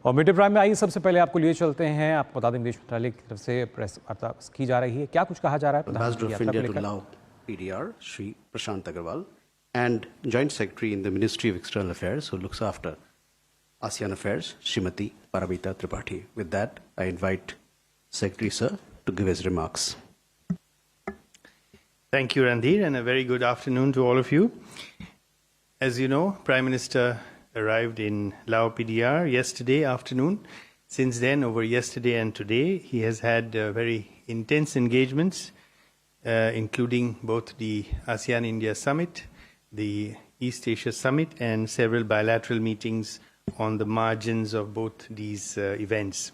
और mid day prime में आइए सबसे पहले आपको लिए चलते हैं। आपको बता दें विदेश मंत्रालय की तरफ से प्रेस वार्ता की जा रही है, क्या कुछ कहा जा रहा है Ambassador of India to Laos PDR, Shri Prashant Agarwal, and Joint Secretary in the Ministry of External Affairs, who looks after ASEAN Affairs, Srimati Paramita Tripathi. With that, I invite Secretary Sir to give his remarks. Thank you, Randhir, and a very good afternoon to all of you. As you know, Prime Minister arrived in Laos PDR yesterday afternoon. Since then, over yesterday and today, he has had very intense engagements, including both the ASEAN-India Summit, the East Asia Summit, and several bilateral meetings on the margins of both these events.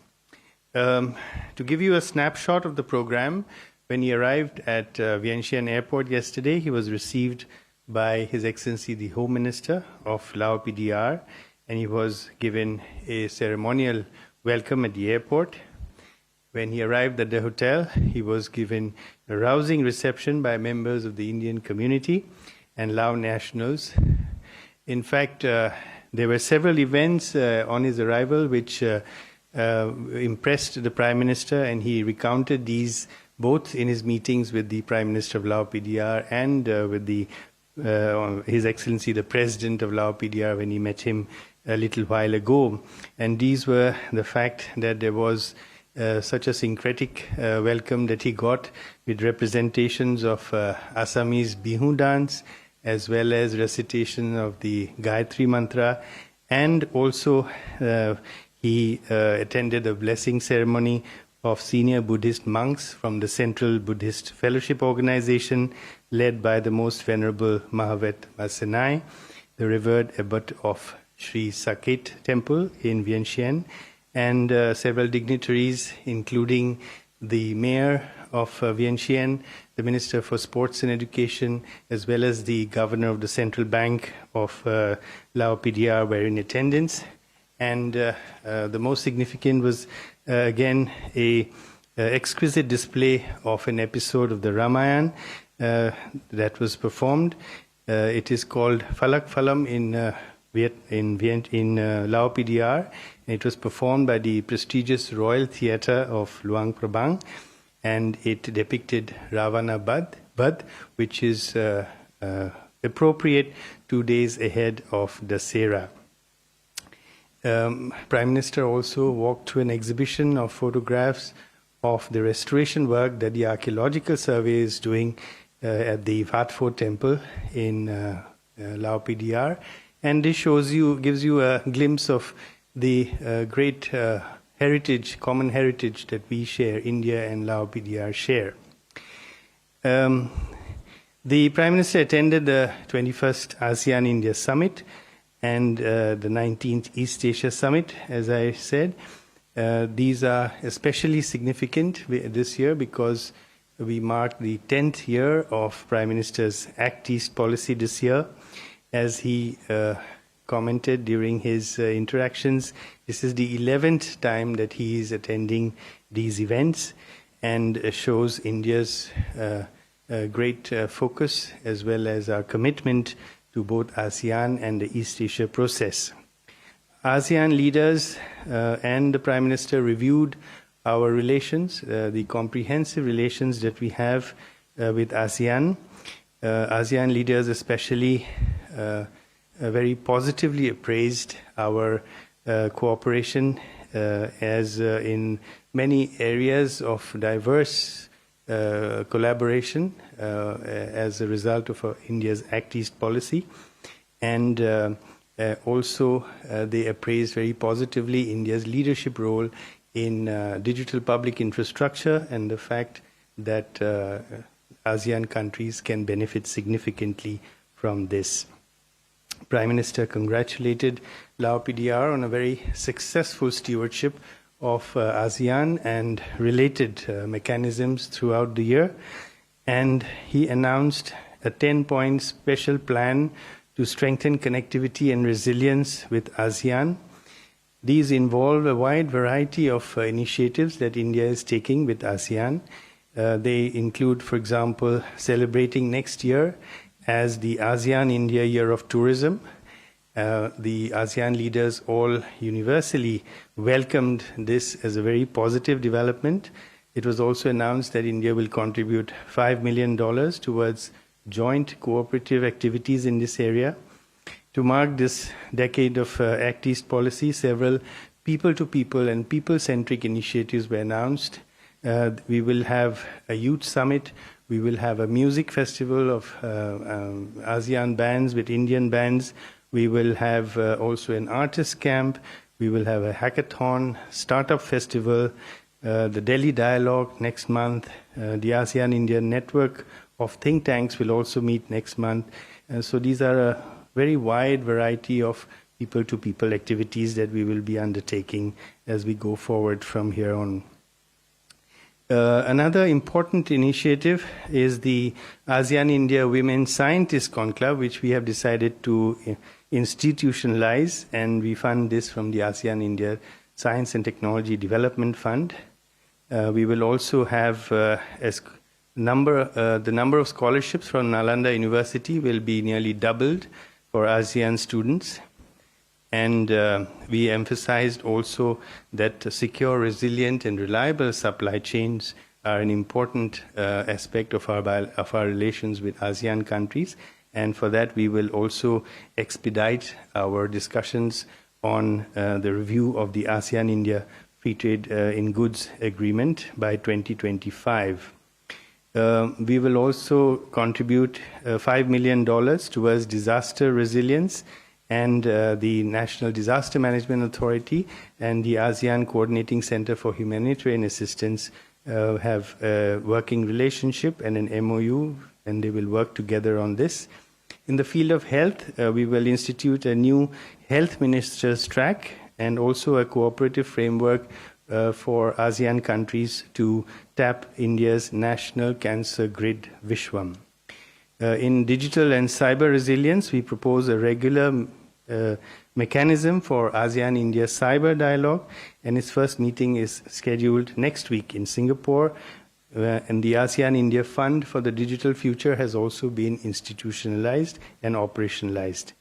To give you a snapshot of the program, when he arrived at Vientiane Airport yesterday, he was received by His Excellency the Home Minister of Laos PDR, and he was given a ceremonial welcome at the airport. When he arrived at the hotel, he was given a rousing reception by members of the Indian community and Lao nationals. In fact, there were several events on his arrival which impressed the Prime Minister, and he recounted these both in his meetings with the Prime Minister of Laos PDR and with His Excellency the President of Laos PDR when he met him a little while ago. And these were the fact that there was such a syncretic welcome that he got with representations of Assamese Bihu dance, as well as recitation of the Gayatri Mantra, and also he attended a blessing ceremony of senior Buddhist monks from the Central Buddhist Fellowship Organization, led by the Most Venerable Mahavet Masenai, the revered abbot of Sri Saket Temple in Vientiane, and several dignitaries, including the mayor of Vientiane, the Minister for Sports and Education, as well as the governor of the Central Bank of Laos PDR were in attendance. And the most significant was, again, a exquisite display of an episode of the Ramayana that was performed. It is called Falak Phalam in Laos PDR. It was performed by the prestigious Royal Theatre of Luang Prabang, and it depicted Ravana Badh, which is appropriate 2 days ahead of Dasera. Prime Minister also walked through an exhibition of photographs of the restoration work that the Archaeological Survey is doing at the Wat Pho Temple in Laos PDR, and this gives you a glimpse of the great common heritage that we share, India and Laos PDR share. The Prime Minister attended the 21st ASEAN-India Summit and the 19th East Asia Summit, as I said. These are especially significant this year because we mark the 10th year of Prime Minister's Act East policy this year. As he commented during his interactions, this is the 11th time that he is attending these events, and shows India's great focus as well as our commitment to both ASEAN and the East Asia process. ASEAN leaders and the Prime Minister reviewed our relations, the comprehensive relations that we have with ASEAN. ASEAN leaders especially very positively appraised our cooperation as in many areas of diverse collaboration as a result of India's Act East policy, and also they appraised very positively India's leadership role in digital public infrastructure and the fact that ASEAN countries can benefit significantly from this. Prime Minister congratulated Laos PDR on a very successful stewardship of ASEAN and related mechanisms throughout the year, and he announced a 10-point special plan to strengthen connectivity and resilience with ASEAN. These involve a wide variety of initiatives that India is taking with ASEAN. They include, for example, celebrating next year as the ASEAN India Year of Tourism, The ASEAN leaders all universally welcomed this as a very positive development. It was also announced that India will contribute $5 million towards joint cooperative activities in this area. To mark this decade of Act East policy, several people-to-people and people-centric initiatives were announced. We will have a youth summit. We will have a music festival of ASEAN bands with Indian bands. We will have also an artist camp. We will have a hackathon, startup festival, the Delhi Dialogue next month. The ASEAN-India network of think tanks will also meet next month. So these are a very wide variety of people-to-people activities that we will be undertaking as we go forward from here on. Another important initiative is the ASEAN-India Women Scientist Conclave, which we have decided to institutionalize, and we fund this from the ASEAN-India Science and Technology Development Fund. We will also have the number of scholarships from Nalanda University will be nearly doubled for ASEAN students. And we emphasized also that secure, resilient, and reliable supply chains are an important aspect of our relations with ASEAN countries. And for that, we will also expedite our discussions on the review of the ASEAN-India Free Trade in Goods Agreement by 2025. We will also contribute $5 million towards disaster resilience, and the National Disaster Management Authority and the ASEAN Coordinating Center for Humanitarian Assistance have a working relationship and an MOU, and they will work together on this. In the field of health, we will institute a new health ministers track and also a cooperative framework for ASEAN countries to tap India's national cancer grid, Vishwam. In digital and cyber resilience, we propose a regular mechanism for ASEAN-India Cyber Dialogue, and its first meeting is scheduled next week in Singapore. And the ASEAN-India Fund for the Digital Future has also been institutionalized and operationalized.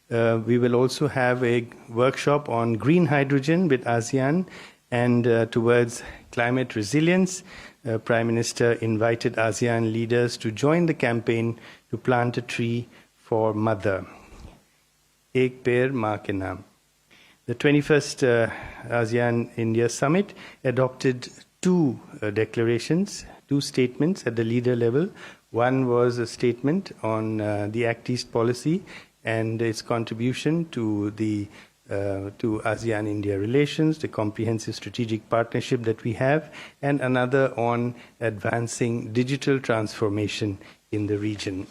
We will also have a workshop on green hydrogen with ASEAN and towards climate resilience. Prime Minister invited ASEAN leaders to join the campaign to plant a tree for Mother. Ek Peड़ Maa Ke Naam. The 21st ASEAN-India Summit adopted two declarations, two statements at the leader level. One was a statement on the Act East policy and its contribution to the to ASEAN-India relations, the comprehensive strategic partnership that we have, and another on advancing digital transformation in the region.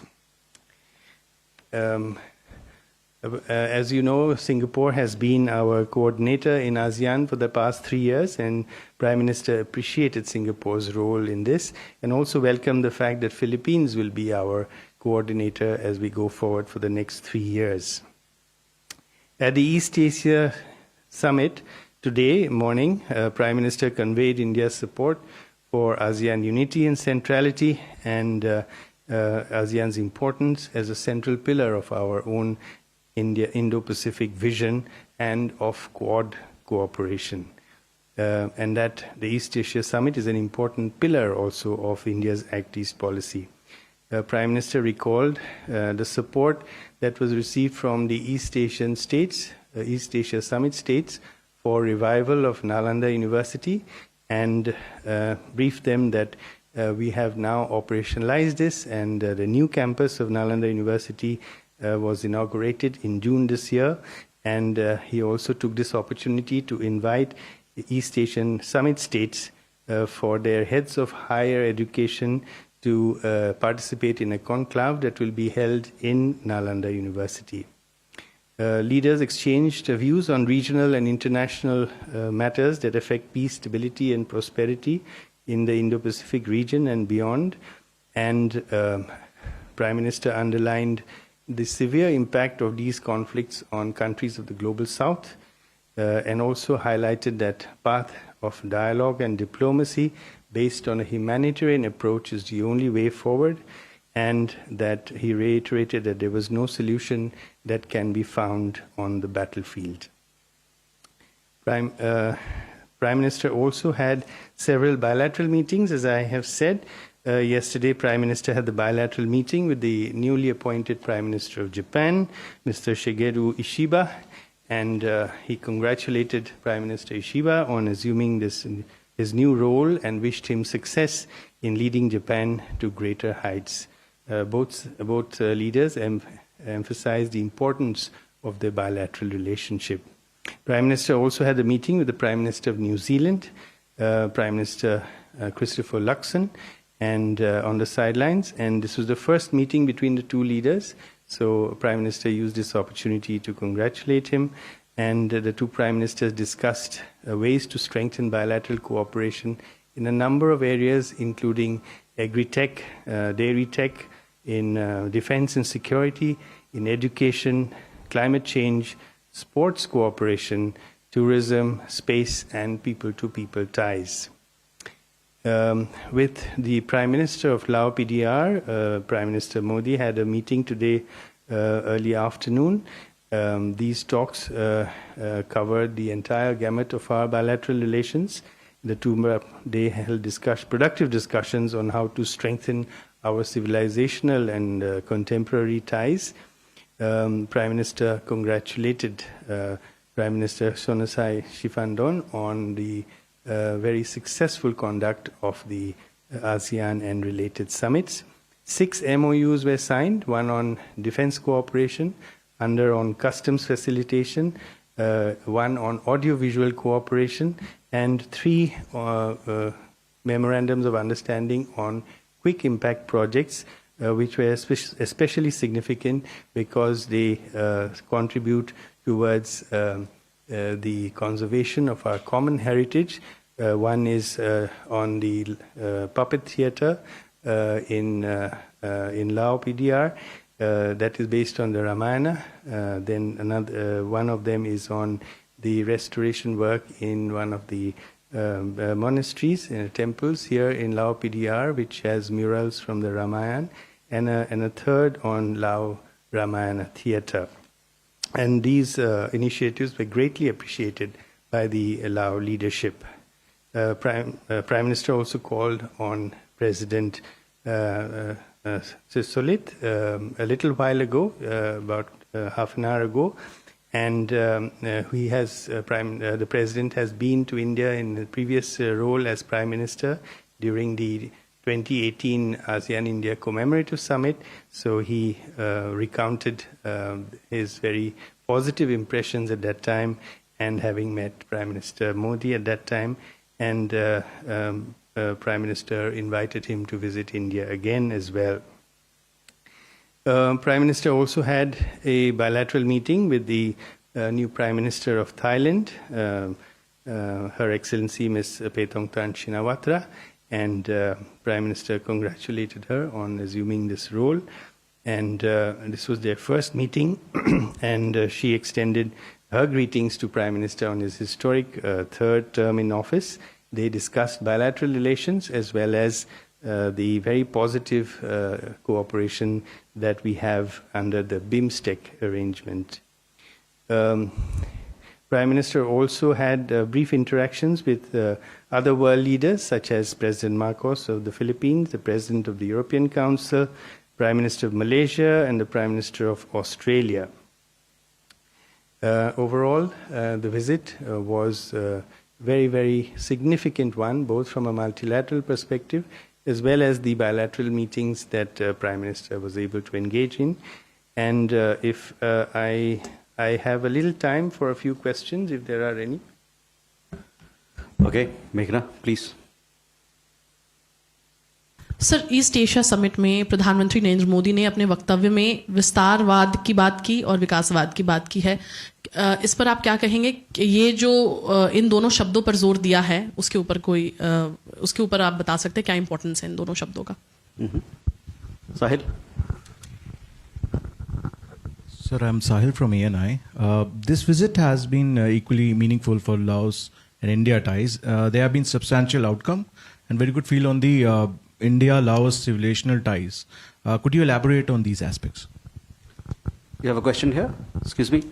As you know, Singapore has been our coordinator in ASEAN for the past 3 years, and Prime Minister appreciated Singapore's role in this and also welcomed the fact that Philippines will be our coordinator as we go forward for the next 3 years. At the East Asia Summit today morning, Prime Minister conveyed India's support for ASEAN unity and centrality and ASEAN's importance as a central pillar of our own Indo-Pacific vision and of Quad cooperation. And that the East Asia Summit is an important pillar also of India's Act East policy. Prime Minister recalled the support that was received from the East Asian states, East Asia Summit states, for revival of Nalanda University, and briefed them that we have now operationalized this, and the new campus of Nalanda University was inaugurated in June this year, and he also took this opportunity to invite the East Asian Summit states for their heads of higher education to participate in a conclave that will be held in Nalanda University. Leaders exchanged views on regional and international matters that affect peace, stability, and prosperity in the Indo-Pacific region and beyond. And Prime Minister underlined the severe impact of these conflicts on countries of the global South, and also highlighted that path of dialogue and diplomacy based on a humanitarian approach is the only way forward. and that he reiterated that there was no solution that can be found on the battlefield. Prime Minister also had several bilateral meetings, as I have said. Yesterday, Prime Minister had the bilateral meeting with the newly appointed Prime Minister of Japan, Mr. Shigeru Ishiba, and he congratulated Prime Minister Ishiba on assuming his new role and wished him success in leading Japan to greater heights. Both leaders emphasized the importance of their bilateral relationship. Prime Minister also had a meeting with the Prime Minister of New Zealand, Prime Minister Christopher Luxon, and on the sidelines. And this was the first meeting between the two leaders. So Prime Minister used this opportunity to congratulate him. And the two Prime Ministers discussed ways to strengthen bilateral cooperation in a number of areas, including agri-tech, dairy tech, in defense and security, in education, climate change, sports cooperation, tourism, space, and people-to-people ties. With the Prime Minister of Lao PDR, Prime Minister Modi had a meeting today early afternoon. These talks covered the entire gamut of our bilateral relations. They held productive discussions on how to strengthen our civilizational and contemporary ties. Prime Minister congratulated Prime Minister Sonasai Sifandon on the very successful conduct of the ASEAN and related summits. 6 MOUs were signed, one on defense cooperation, another on customs facilitation, one on audiovisual cooperation, and 3 memorandums of understanding on quick impact projects, which were especially significant because they contribute towards the conservation of our common heritage. One is on the puppet theatre in Lao PDR, that is based on the Ramayana. Then another one of them is on the restoration work in one of the monasteries and temples here in Lao PDR, which has murals from the Ramayana, and a third on Lao Ramayana theatre. And these initiatives were greatly appreciated by the Lao leadership. Prime Minister also called on President Sissolit a little while ago, about half an hour ago, and the President has been to India in the previous role as Prime Minister during the 2018 ASEAN-India Commemorative Summit. So he recounted his very positive impressions at that time, and having met Prime Minister Modi at that time, and Prime Minister invited him to visit India again as well. Prime Minister also had a bilateral meeting with the new Prime Minister of Thailand, Her Excellency Ms. Paetongtarn Shinawatra, and Prime Minister congratulated her on assuming this role. And this was their first meeting, and she extended her greetings to Prime Minister on his historic third term in office. They discussed bilateral relations as well as the very positive cooperation that we have under the BIMSTEC arrangement. Prime Minister also had brief interactions with other world leaders, such as President Marcos of the Philippines, the President of the European Council, Prime Minister of Malaysia, and the Prime Minister of Australia. Overall, the visit was a very, very significant one, both from a multilateral perspective as well as the bilateral meetings that Prime Minister was able to engage in. And if I have a little time for a few questions, if there are any. Okay, Meghna, please. Sir, east Asia summit में प्रधानमंत्री नरेंद्र मोदी ने अपने वक्तव्य में विस्तारवाद की बात की और विकासवाद की बात की है. इस पर आप क्या कहेंगे कि ये जो इन दोनों शब्दों पर जोर दिया है, उसके ऊपर आप बता सकते हैं क्या इंपॉर्टेंस है इन दोनों शब्दों का? Sahil. Sir, I'm Sahil from ANI. This visit has been equally meaningful for Laos and India ties. There have been substantial outcome and very good feel on the India-Laos civilizational ties. Could you elaborate on these aspects? You have a question here? Excuse me.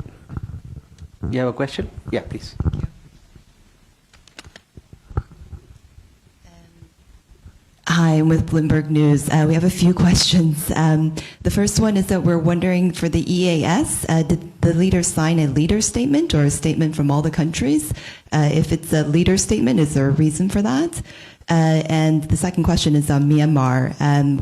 You have a question? Yeah, please. Hi, I'm with Bloomberg News. We have a few questions. The first one is that we're wondering for the EAS, did the leaders sign a leader statement or a statement from all the countries? If it's a leader statement, is there a reason for that? And the second question is on Myanmar.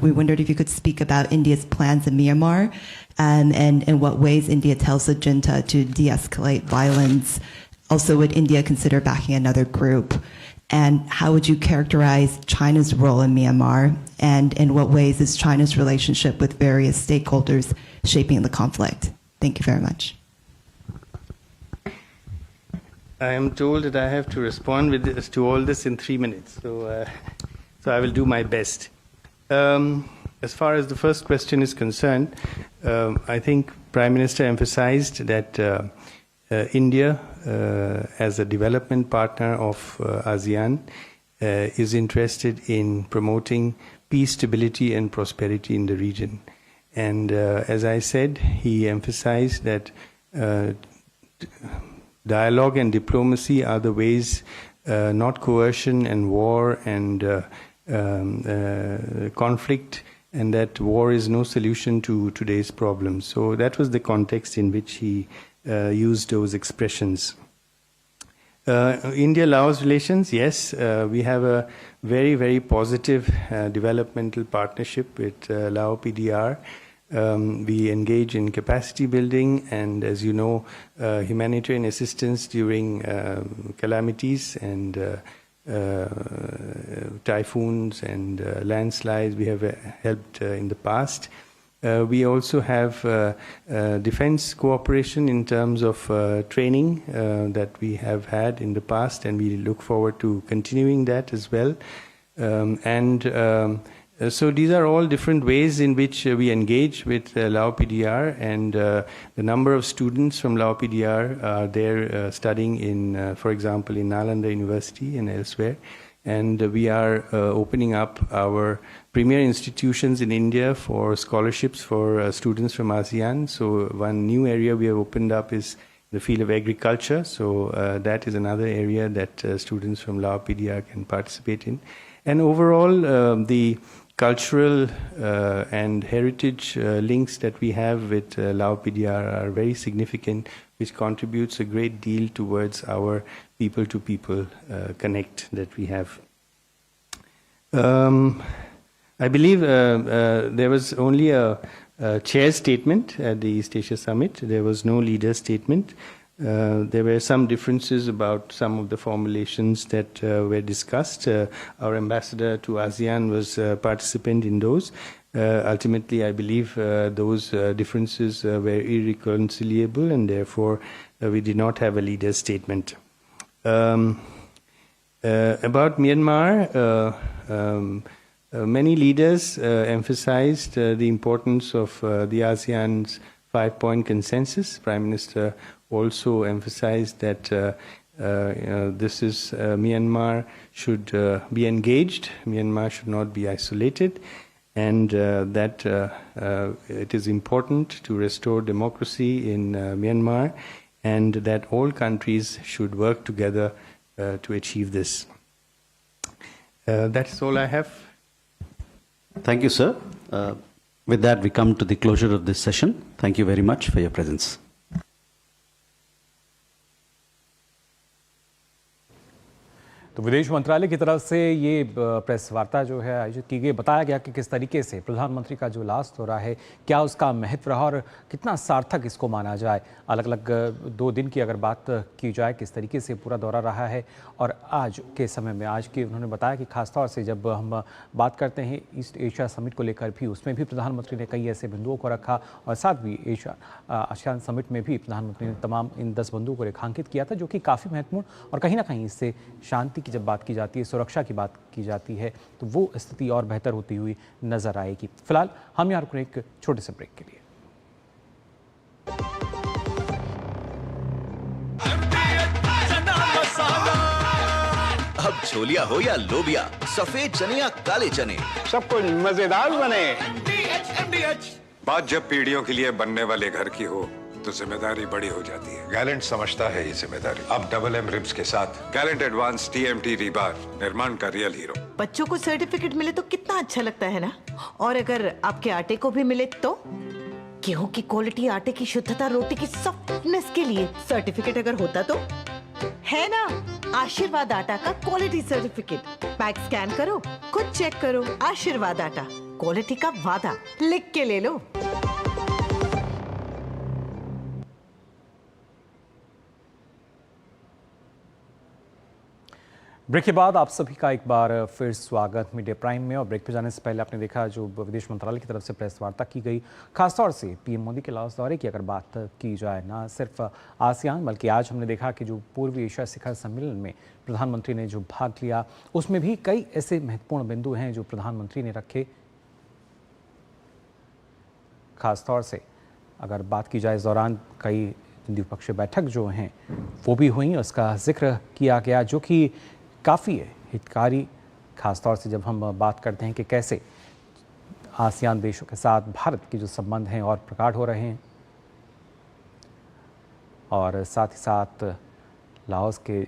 We wondered if you could speak about India's plans in Myanmar and in what ways India tells the junta to de-escalate violence. Also, would India consider backing another group? And how would you characterize China's role in Myanmar? And in what ways is China's relationship with various stakeholders shaping the conflict? Thank you very much. I am told that I have to respond to all this in 3 minutes, so I will do my best. As far as the first question is concerned, I think Prime Minister emphasized that India, as a development partner of ASEAN, is interested in promoting peace, stability, and prosperity in the region. And as I said, he emphasized that dialogue and diplomacy are the ways, not coercion and war and conflict, and that war is no solution to today's problems. So that was the context in which he used those expressions. India-Laos relations, yes, we have a very, very positive developmental partnership with Lao PDR. We engage in capacity building and, as you know, humanitarian assistance during calamities and typhoons and landslides. We have helped in the past. We also have defense cooperation in terms of training that we have had in the past, and we look forward to continuing that as well. So these are all different ways in which we engage with Lao PDR, and the number of students from Lao PDR are there studying in, for example, in Nalanda University and elsewhere. And we are opening up our premier institutions in India for scholarships for students from ASEAN. So one new area we have opened up is the field of agriculture. So that is another area that students from Lao PDR can participate in. And overall, the cultural and heritage links that we have with Lao PDR are very significant, which contributes a great deal towards our people-to-people connect that we have. I believe there was only a chair statement at the East Asia Summit. There was no leader statement. There were some differences about some of the formulations that were discussed. Our ambassador to ASEAN was a participant in those. Ultimately, I believe those differences were irreconcilable, and therefore we did not have a leader statement. About Myanmar, many leaders emphasized the importance of the ASEAN's 5-point consensus. Prime Minister also emphasized that this is Myanmar should be engaged. Myanmar should not be isolated, and that it is important to restore democracy in Myanmar, and that all countries should work together to achieve this. That's all I have. Thank you, sir. With that, we come to the closure of this session. Thank you very much for your presence. तो विदेश मंत्रालय की तरफ से ये press वार्ता जो है आयोजित की गई, बताया गया कि किस तरीके से प्रधानमंत्री का जो लास्ट दौरा है, क्या उसका महत्व रहा और कितना सार्थक इसको माना जाए। अलग अलग 2 दिन की अगर बात की जाए, किस तरीके से पूरा दौरा रहा है, और आज के समय में आज की उन्होंने बताया कि खासतौर से जब हम बात करते हैं ईस्ट एशिया समिट को लेकर भी, उसमें भी प्रधानमंत्री ने कई ऐसे बिंदुओं को रखा, और साथ भी आसियान समिट में भी प्रधानमंत्री ने तमाम इन 10 बिंदुओं को रेखांकित किया था, जो कि काफ़ी महत्वपूर्ण, और कहीं ना कहीं इससे शांति की जब बात की जाती है, सुरक्षा की बात की जाती है, तो वो स्थिति और बेहतर होती हुई नजर आएगी। फिलहाल हम यहाँ रुक एक छोटे से ब्रेक के लिए। अब छोलिया हो या लोबिया, सफेद चने या काले चने, सब कुछ मजेदार बने। बात जब पीढ़ियों के लिए बनने वाले घर की हो तो जिम्मेदारी बड़ी हो जाती है। गैलेंट समझता है ये जिम्मेदारी। अब डबल एम रिब्स के साथ गैलेंट एडवांस TMT रीबार, निर्माण का रियल हीरो। बच्चों को सर्टिफिकेट मिले तो कितना अच्छा लगता है ना। और अगर आपके आटे को भी मिले तो गेहूं की क्वालिटी, आटे की शुद्धता, रोटी की सॉफ्टनेस के लिए सर्टिफिकेट अगर होता तो है ना। आशीर्वाद आटा का क्वालिटी सर्टिफिकेट, पैक स्कैन करो, खुद चेक करो। आशीर्वाद आटा, क्वालिटी का वादा, लिख के ले लो। ब्रेक के बाद आप सभी का एक बार फिर स्वागत मीडिया प्राइम में। और ब्रेक पे जाने से पहले आपने देखा जो विदेश मंत्रालय की तरफ से प्रेस वार्ता की गई, खासतौर से पीएम मोदी के लाओस दौरे की अगर बात की जाए, ना सिर्फ आसियान बल्कि आज हमने देखा कि जो पूर्वी एशिया शिखर सम्मेलन में प्रधानमंत्री ने जो भाग लिया उसमें भी कई ऐसे महत्वपूर्ण बिंदु हैं जो प्रधानमंत्री ने रखे। खासतौर से अगर बात की जाए इस दौरान कई द्विपक्षीय बैठक जो हैं वो भी हुई, उसका जिक्र किया गया जो कि काफ़ी है हितकारी। खासतौर से जब हम बात करते हैं कि कैसे आसियान देशों के साथ भारत के जो संबंध हैं और प्रगाढ़ हो रहे हैं, और साथ ही साथ लाओस के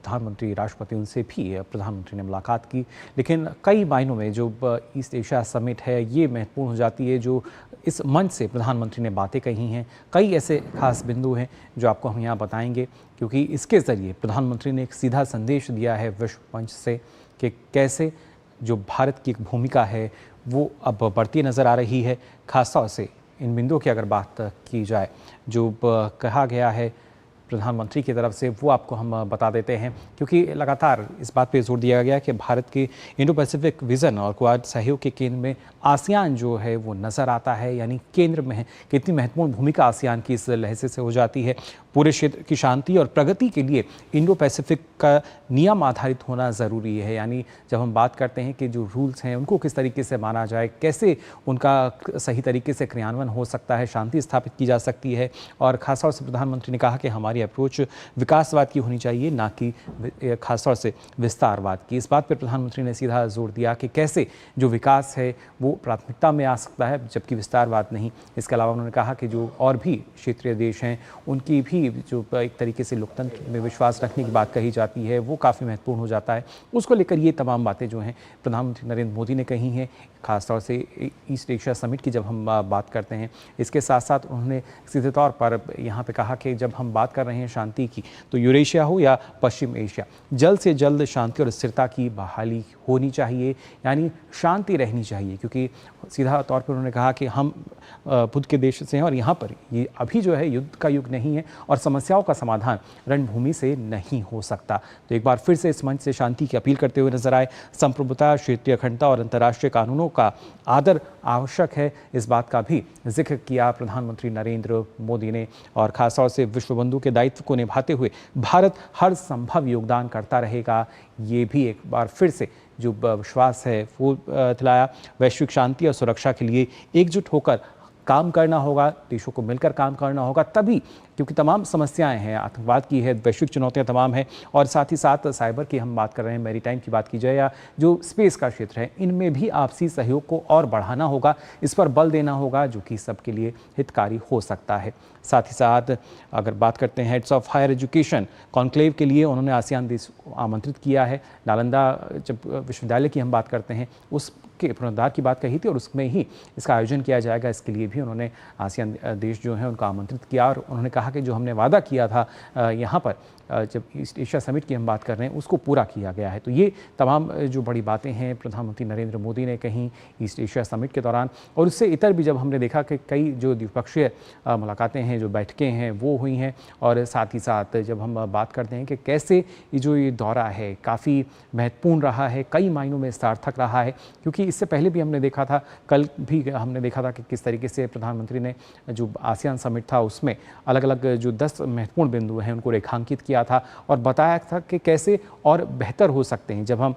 प्रधानमंत्री, राष्ट्रपति, उनसे भी प्रधानमंत्री ने मुलाकात की। लेकिन कई मायनों में जो ईस्ट एशिया समिट है ये महत्वपूर्ण हो जाती है। जो इस मंच से प्रधानमंत्री ने बातें कही हैं, कई ऐसे खास बिंदु हैं जो आपको हम यहाँ बताएंगे, क्योंकि इसके ज़रिए प्रधानमंत्री ने एक सीधा संदेश दिया है विश्व मंच से कि कैसे जो भारत की एक भूमिका है वो अब बढ़ती नज़र आ रही है। खासतौर से इन बिंदुओं की अगर बात की जाए जो कहा गया है प्रधानमंत्री की तरफ से, वो आपको हम बता देते हैं, क्योंकि लगातार इस बात पे जोर दिया गया कि भारत के इंडो पैसिफिक विज़न और क्वाड सहयोग के केंद्र में आसियान जो है वो नज़र आता है, यानी केंद्र में है। कितनी महत्वपूर्ण भूमिका आसियान की इस लहजे से हो जाती है। पूरे क्षेत्र की शांति और प्रगति के लिए इंडो पैसिफिक का नियम आधारित होना ज़रूरी है। यानी जब हम बात करते हैं कि जो रूल्स हैं उनको किस तरीके से माना जाए, कैसे उनका सही तरीके से क्रियान्वयन हो सकता है, शांति स्थापित की जा सकती है। और खासतौर से प्रधानमंत्री ने कहा कि हमारी अप्रोच विकासवाद की होनी चाहिए, ना कि खासतौर से विस्तारवाद की। इस बात पर प्रधानमंत्री ने सीधा जोर दिया कि कैसे जो विकास है वो प्राथमिकता में आ सकता है, जबकि विस्तारवाद नहीं। इसके अलावा उन्होंने कहा कि जो और भी क्षेत्रीय देश हैं उनकी भी जो एक तरीके से लोकतंत्र में विश्वास रखने की बात कही जाती है वो काफ़ी महत्वपूर्ण हो जाता है। उसको लेकर ये तमाम बातें जो हैं प्रधानमंत्री नरेंद्र मोदी ने कही हैं, खासतौर से ईस्ट एशिया समिट की जब हम बात करते हैं। इसके साथ साथ उन्होंने सीधे तौर पर यहाँ पे कहा कि जब हम बात कर रहे हैं शांति की, तो यूरेशिया हो या पश्चिम एशिया, जल्द से जल्द शांति और स्थिरता की बहाली होनी चाहिए, यानी शांति रहनी चाहिए। क्योंकि सीधा तौर पर उन्होंने कहा कि हम बुद्ध के देश से हैं और यहाँ पर ये अभी जो है युद्ध का युग नहीं है और समस्याओं का समाधान रणभूमि से नहीं हो सकता। तो एक बार फिर से इस मंच से शांति की अपील करते हुए नजर आए। संप्रभुता, क्षेत्रीय अखंडता और अंतर्राष्ट्रीय कानूनों का आदर आवश्यक है, इस बात का भी जिक्र किया प्रधानमंत्री नरेंद्र मोदी ने। और खासतौर से विश्व बंधु के दायित्व को निभाते हुए भारत हर संभव योगदान करता रहेगा, ये भी एक बार फिर से जो विश्वास है वो दिलाया। वैश्विक शांति और सुरक्षा के लिए एकजुट होकर काम करना होगा, देशों को मिलकर काम करना होगा, तभी, क्योंकि तमाम समस्याएं हैं, आतंकवाद की है, वैश्विक चुनौतियां तमाम हैं, और साथ ही साथ साइबर की हम बात कर रहे हैं, मैरीटाइम की बात की जाए या जो स्पेस का क्षेत्र है, इनमें भी आपसी सहयोग को और बढ़ाना होगा, इस पर बल देना होगा, जो कि सबके लिए हितकारी हो सकता है। साथ ही साथ अगर बात करते हैं heads of higher education conclave के लिए उन्होंने आसियान देश को आमंत्रित किया है। नालंदा जब विश्वविद्यालय की हम बात करते हैं उसके पुनरुद्धार की बात कही थी और उसमें ही इसका आयोजन किया जाएगा, इसके लिए भी उन्होंने आसियान देश जो हैं उनको आमंत्रित किया। और उन्होंने कहा कि जो हमने वादा किया था यहाँ पर जब ईस्ट एशिया समिट की हम बात कर रहे हैं उसको पूरा किया गया है। तो ये तमाम जो बड़ी बातें हैं प्रधानमंत्री नरेंद्र मोदी ने कहीं ईस्ट एशिया समिट के दौरान, और उससे इतर भी जब हमने देखा कि कई जो द्विपक्षीय मुलाकातें हैं, जो बैठकें हैं वो हुई हैं। और साथ ही साथ जब हम बात करते हैं कि कैसे ये दौरा है काफ़ी महत्वपूर्ण रहा है, कई मायनों में सार्थक रहा है, क्योंकि इससे पहले भी हमने देखा था, कल भी हमने देखा था कि किस तरीके से प्रधानमंत्री ने जो आसियान समिट था उसमें अलग अलग जो 10 महत्वपूर्ण बिंदु हैं उनको रेखांकित किया था और बताया था कि कैसे और बेहतर हो सकते हैं। जब हम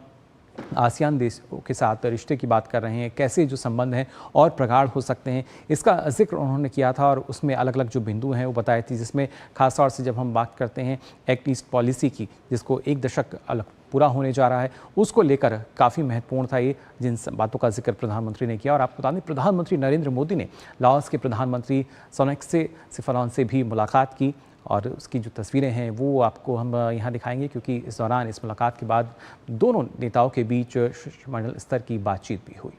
आसियान देशों के साथ रिश्ते की बात कर रहे हैं, कैसे जो संबंध हैं और प्रगाढ़ हो सकते हैं, इसका जिक्र उन्होंने किया था और उसमें अलग अलग जो बिंदु हैं वो बताए थे, जिसमें खासतौर से जब हम बात करते हैं एक्ट ईस्ट पॉलिसी की, जिसको 1 दशक अलग पूरा होने जा रहा है, उसको लेकर काफ़ी महत्वपूर्ण था ये, जिन बातों का जिक्र प्रधानमंत्री ने किया। और आपको बता दें, प्रधानमंत्री नरेंद्र मोदी ने लाओस के प्रधानमंत्री सोनेक्से सिफरॉन से भी मुलाकात की और उसकी जो तस्वीरें हैं वो आपको हम यहाँ दिखाएंगे, क्योंकि इस दौरान इस मुलाकात के बाद दोनों नेताओं के बीच शिष्टमंडल स्तर की बातचीत भी हुई।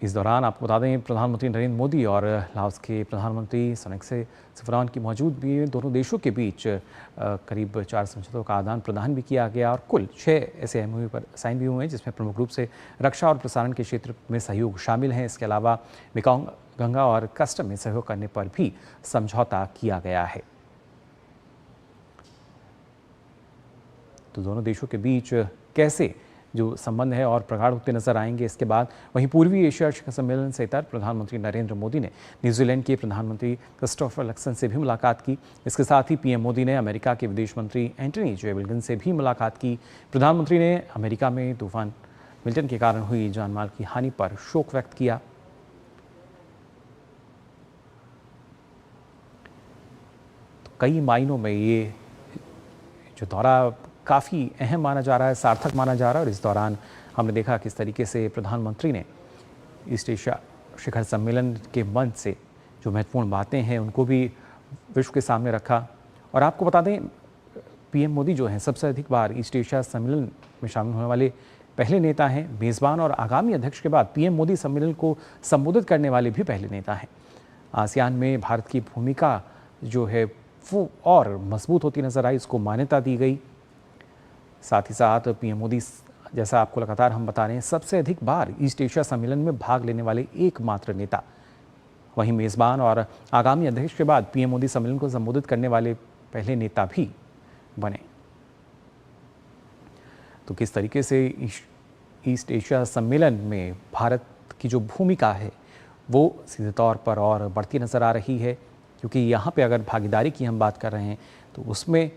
इस दौरान आपको बता दें, प्रधानमंत्री नरेंद्र मोदी और लाओस के प्रधानमंत्री सोनेक्से सिफरॉन की मौजूदगी में दोनों देशों के बीच करीब 4 समझौतों का आदान प्रदान भी किया गया और कुल 6 ऐसे एमओयू पर साइन भी हुए हैं, जिसमें प्रमुख रूप से रक्षा और प्रसारण के क्षेत्र में सहयोग शामिल हैं। इसके अलावा मेकॉन्ग गंगा और कस्टम में सहयोग करने पर भी समझौता किया गया है। तो दोनों देशों के बीच कैसे जो संबंध है और प्रगाढ़ होते नजर आएंगे। इसके बाद वहीं पूर्वी एशिया शिखर सम्मेलन से इतर प्रधानमंत्री नरेंद्र मोदी ने न्यूजीलैंड के प्रधानमंत्री क्रिस्टोफर लक्सन से भी मुलाकात की। इसके साथ ही पीएम मोदी ने अमेरिका के विदेश मंत्री एंटनी जोबिल्गन से भी मुलाकात की। प्रधानमंत्री ने अमेरिका में तूफान मिल्टन के कारण हुई जानमाल की हानि पर शोक व्यक्त किया। तो कई मायनों में ये जो दौरा काफ़ी अहम माना जा रहा है, सार्थक माना जा रहा है। और इस दौरान हमने देखा किस तरीके से प्रधानमंत्री ने ईस्ट एशिया शिखर सम्मेलन के मंच से जो महत्वपूर्ण बातें हैं उनको भी विश्व के सामने रखा। और आपको बता दें, पीएम मोदी जो हैं सबसे अधिक बार ईस्ट एशिया सम्मेलन में शामिल होने वाले पहले नेता हैं, मेज़बान और आगामी अध्यक्ष के बाद पीएम मोदी सम्मेलन को संबोधित करने वाले भी पहले नेता हैं। आसियान में भारत की भूमिका जो है वो और मजबूत होती नजर आई, इसको मान्यता दी गई। साथ ही साथ पीएम मोदी, जैसा आपको लगातार हम बता रहे हैं, सबसे अधिक बार ईस्ट एशिया सम्मेलन में भाग लेने वाले एकमात्र नेता, वहीं मेज़बान और आगामी अध्यक्ष के बाद पीएम मोदी सम्मेलन को संबोधित करने वाले पहले नेता भी बने। तो किस तरीके से ईस्ट एशिया सम्मेलन में भारत की जो भूमिका है वो सीधे तौर पर और बढ़ती नज़र आ रही है, क्योंकि यहाँ पे अगर भागीदारी की हम बात कर रहे हैं तो उसमें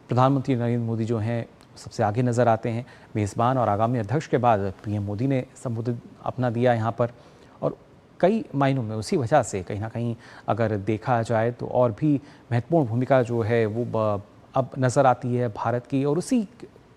प्रधानमंत्री नरेंद्र मोदी जो हैं सबसे आगे नज़र आते हैं। मेज़बान और आगामी अध्यक्ष के बाद पीएम मोदी ने संबोधित अपना दिया यहाँ पर, और कई मायनों में उसी वजह से कहीं ना कहीं अगर देखा जाए तो और भी महत्वपूर्ण भूमिका जो है वो अब नज़र आती है भारत की। और उसी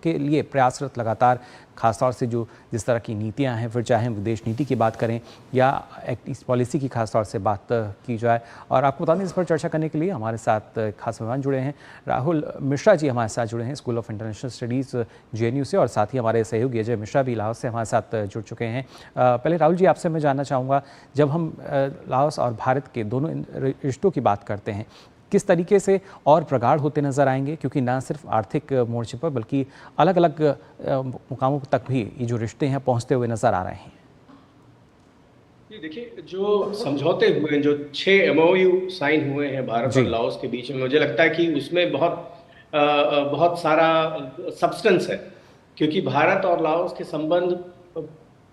के लिए प्रयासरत लगातार, खासतौर से जो जिस तरह की नीतियां हैं, फिर चाहे हम विदेश नीति की बात करें या एक्ट ईस्ट पॉलिसी की खासतौर से बात की जाए। और आपको बता दें, इस पर चर्चा करने के लिए हमारे साथ खास मेहमान जुड़े हैं। राहुल मिश्रा जी हमारे साथ जुड़े हैं school of international studies JNU से, और साथ ही हमारे सहयोगी अजय मिश्रा भी लाओस से हमारे साथ जुड़ चुके हैं। पहले राहुल जी, आपसे मैं जानना चाहूँगा, जब हम लाओस और भारत के दोनों रिश्तों की बात करते हैं, किस तरीके से और प्रगाढ़ होते नजर आएंगे, क्योंकि ना सिर्फ आर्थिक मोर्चे पर बल्कि अलग अलग मुकामों तक भी ये जो रिश्ते हैं पहुंचते हुए नजर आ रहे हैं। देखिए, जो समझौते हुए हैं, जो 6 MOU साइन हुए हैं भारत और लाओस के बीच में, मुझे लगता है कि उसमें बहुत सारा सब्सटेंस है, क्योंकि भारत और लाओस के संबंध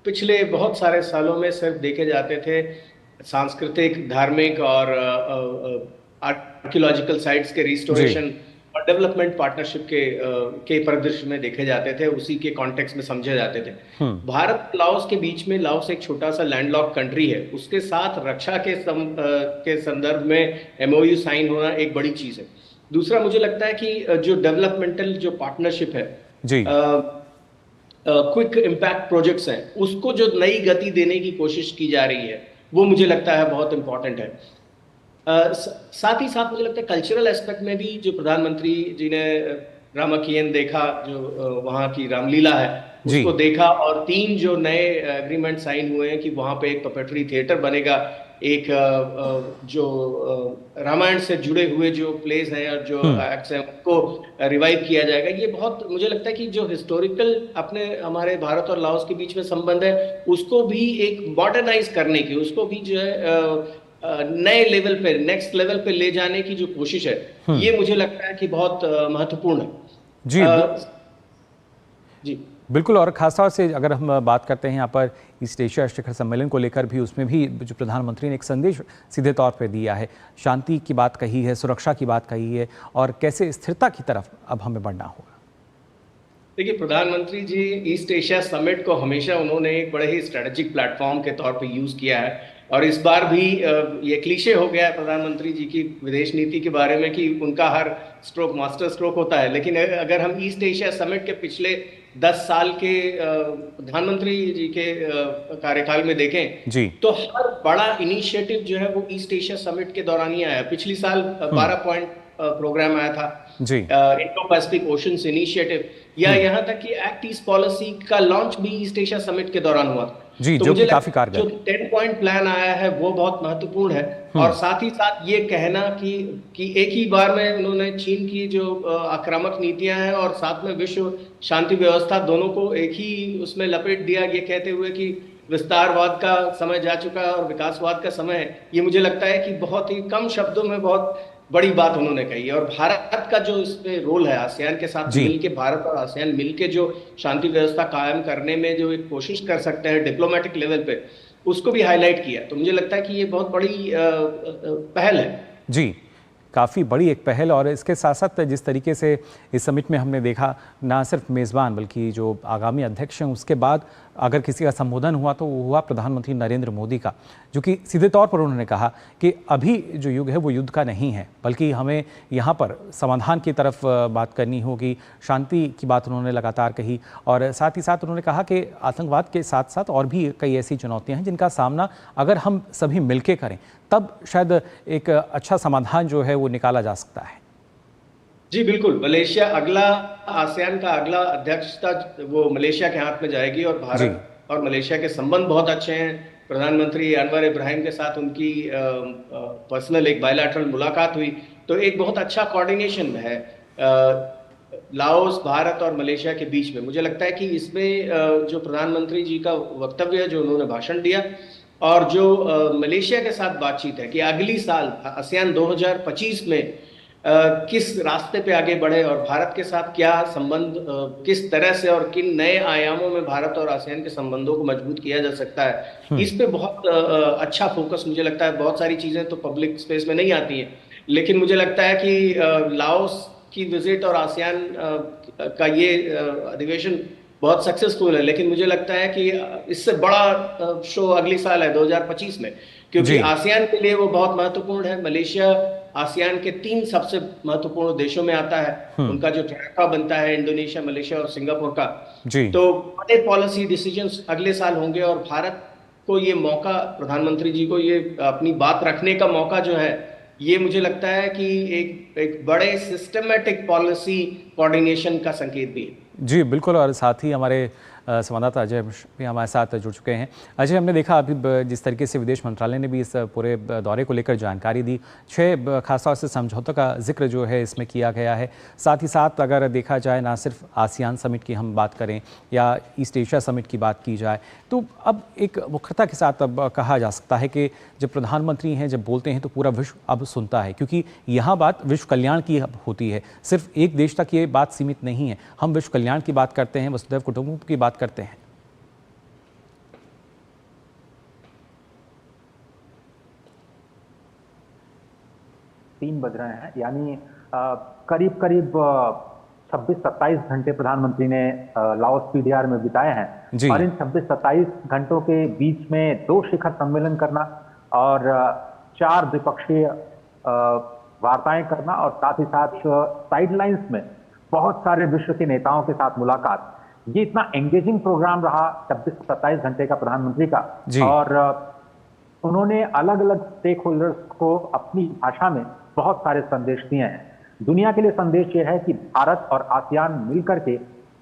पिछले बहुत सारे सालों में सिर्फ देखे जाते थे सांस्कृतिक, धार्मिक और आर्कियोलॉजिकल साइट्स के रिस्टोरेशन और डेवलपमेंट पार्टनरशिप के परिदृश्य में देखे जाते थे, उसी के कॉन्टेक्स्ट में समझे जाते थे। भारत लाओस के बीच में, लाओस एक छोटा सा लैंडलॉक कंट्री है, उसके साथ रक्षा के संदर्भ में MOU साइन होना एक बड़ी चीज है। दूसरा, मुझे लगता है कि जो डेवलपमेंटल जो पार्टनरशिप है, क्विक इम्पैक्ट प्रोजेक्ट्स हैं, उसको जो नई गति देने की कोशिश की जा रही है, वो मुझे लगता है बहुत इंपॉर्टेंट है। साथ ही साथ मुझे लगता है कल्चरल एस्पेक्ट में भी, जो प्रधानमंत्री जी ने रामाकियन देखा, जो वहाँ की रामलीला है उसको देखा, और 3 जो नए एग्रीमेंट साइन हुए हैं कि वहाँ पे एक पपेट्री थिएटर बनेगा, एक जो रामायण से जुड़े हुए जो प्लेस हैं और जो एक्ट्स हैं उनको रिवाइव किया जाएगा। ये बहुत, मुझे लगता है कि जो हिस्टोरिकल अपने हमारे भारत और लाओस के बीच में संबंध है, उसको भी एक मॉडर्नाइज करने की, उसको भी जो है नए लेवल पे, नेक्स्ट लेवल पे ले जाने की जो कोशिश है, ये मुझे लगता है कि बहुत महत्वपूर्ण है। जी बिल्कुल, और खासतौर से अगर हम बात करते हैं यहाँ पर ईस्ट एशिया शिखर सम्मेलन को लेकर भी, उसमें भी जो प्रधानमंत्री ने एक संदेश सीधे तौर पर दिया है, शांति की बात कही है, सुरक्षा की बात कही है, और कैसे स्थिरता की तरफ अब हमें बढ़ना होगा। देखिए, प्रधानमंत्री जी ईस्ट एशिया समिट को हमेशा उन्होंने एक बड़े ही स्ट्रेटेजिक प्लेटफॉर्म के तौर पे यूज किया है, और इस बार भी ये क्लीशे हो गया है प्रधानमंत्री जी की विदेश नीति के बारे में कि उनका हर स्ट्रोक मास्टर स्ट्रोक होता है। लेकिन अगर हम ईस्ट एशिया समिट के पिछले 10 साल के प्रधानमंत्री जी के कार्यकाल में देखें जी, तो हर बड़ा इनिशिएटिव जो है वो ईस्ट एशिया समिट के दौरान ही आया। पिछली साल 12 पॉइंट प्रोग्राम आया था जी, इंडो पैसिफिक ओशंस इनिशिएटिव, या यहाँ तक कि एक्ट ईस्ट पॉलिसी का लॉन्च भी ईस्ट एशिया समिट के दौरान हुआ जी, तो जो मुझे काफी कारगर। जो 10 पॉइंट प्लान आया है वो बहुत महत्वपूर्ण है, और साथ ही साथ ये कहना कि एक ही बार में उन्होंने चीन की जो आक्रामक नीतियां हैं और साथ में विश्व शांति व्यवस्था दोनों को एक ही उसमें लपेट दिया, ये कहते हुए कि विस्तारवाद का समय जा चुका है और विकासवाद का समय है, ये मुझे लगता है कि बहुत ही कम शब्दों में बहुत बड़ी बात उन्होंने कही है। और भारत का जो इसमें रोल है, आसियान के साथ मिलके भारत और आसियान मिलके जो शांति व्यवस्था कायम करने में जो एक कोशिश कर सकते हैं डिप्लोमेटिक लेवल पे, उसको भी हाईलाइट किया। तो मुझे लगता है कि ये बहुत बड़ी पहल है जी, काफ़ी बड़ी एक पहल। और इसके साथ साथ जिस तरीके से इस समिट में हमने देखा, ना सिर्फ मेज़बान बल्कि जो आगामी अध्यक्ष हैं, उसके बाद अगर किसी का संबोधन हुआ तो वो हुआ प्रधानमंत्री नरेंद्र मोदी का, जो कि सीधे तौर पर उन्होंने कहा कि अभी जो युग है वो युद्ध का नहीं है, बल्कि हमें यहाँ पर समाधान की तरफ बात करनी होगी। शांति की बात उन्होंने लगातार कही, और साथ ही साथ उन्होंने कहा कि आतंकवाद के साथ साथ और भी कई ऐसी चुनौतियाँ हैं जिनका सामना अगर हम सभी मिलकर करें तब शायद एक अच्छा समाधान जो है वो निकाला जा सकता है। जी बिल्कुल, मलेशिया अगला आसियान का अगला अध्यक्षता वो मलेशिया के हाथ में जाएगी, और भारत और मलेशिया के संबंध बहुत अच्छे हैं। प्रधानमंत्री अनवर इब्राहिम के साथ उनकी पर्सनल एक बायलैटरल मुलाकात हुई, तो एक बहुत अच्छा कोऑर्डिनेशन है लाओस, भारत और मलेशिया के बीच में। मुझे लगता है कि इसमें जो प्रधानमंत्री जी का वक्तव्य है, जो उन्होंने भाषण दिया, और जो मलेशिया के साथ बातचीत है कि अगली साल आसियान 2025 में किस रास्ते पे आगे बढ़े और भारत के साथ क्या संबंध, किस तरह से और किन नए आयामों में भारत और आसियान के संबंधों को मजबूत किया जा सकता है, इस पे बहुत अच्छा फोकस मुझे लगता है। बहुत सारी चीजें तो पब्लिक स्पेस में नहीं आती हैं, लेकिन मुझे लगता है कि लाओस की विजिट और आसियान का ये अधिवेशन बहुत सक्सेसफुल है। लेकिन मुझे लगता है कि इससे बड़ा शो अगली साल है 2025 में, क्योंकि आसियान के लिए वो बहुत महत्वपूर्ण है। मलेशिया आसियान के 3 सबसे महत्वपूर्ण देशों में आता है। उनका जो ट्रैका बनता है इंडोनेशिया, मलेशिया और सिंगापुर का, तो बड़े पॉलिसी डिसीजंस अगले साल होंगे, और भारत को ये मौका, प्रधानमंत्री जी को ये अपनी बात रखने का मौका जो है, ये मुझे लगता है कि एक बड़े सिस्टमेटिक पॉलिसी कोऑर्डिनेशन का संकेत भी है। जी बिल्कुल, और साथ ही हमारे संवाददाता अजय भी हमारे साथ जुड़ चुके हैं। अजय, हमने देखा अभी जिस तरीके से विदेश मंत्रालय ने भी इस पूरे दौरे को लेकर जानकारी दी, 6 खासतौर से समझौतों का जिक्र जो है इसमें किया गया है। साथ ही साथ अगर देखा जाए, ना सिर्फ आसियान समिट की हम बात करें या ईस्ट एशिया समिट की बात की जाए, तो अब एक मुखरता के साथ अब कहा जा सकता है कि जब प्रधानमंत्री हैं, जब बोलते हैं तो पूरा विश्व अब सुनता है, क्योंकि यहाँ बात विश्व कल्याण की होती है। सिर्फ एक देश तक ये बात सीमित नहीं है, हम विश्व कल्याण की बात करते हैं, वसुधैव कुटुंबकम की बात करते हैं। 3 बज रहे हैं, यानी करीब 26-27 घंटे प्रधानमंत्री ने लाओस पीडीआर में बिताए हैं, और इन 26-27 घंटों के बीच में 2 शिखर सम्मेलन करना और 4 द्विपक्षीय वार्ताएं करना, और साथ ही साथ साइडलाइंस में बहुत सारे विश्व के नेताओं के साथ मुलाकात, ये इतना एंगेजिंग प्रोग्राम रहा 26-27 घंटे का प्रधानमंत्री का। और उन्होंने अलग अलग स्टेक होल्डर्स को अपनी भाषा में बहुत सारे संदेश दिए हैं। दुनिया के लिए संदेश ये है कि भारत और आसियान मिलकर के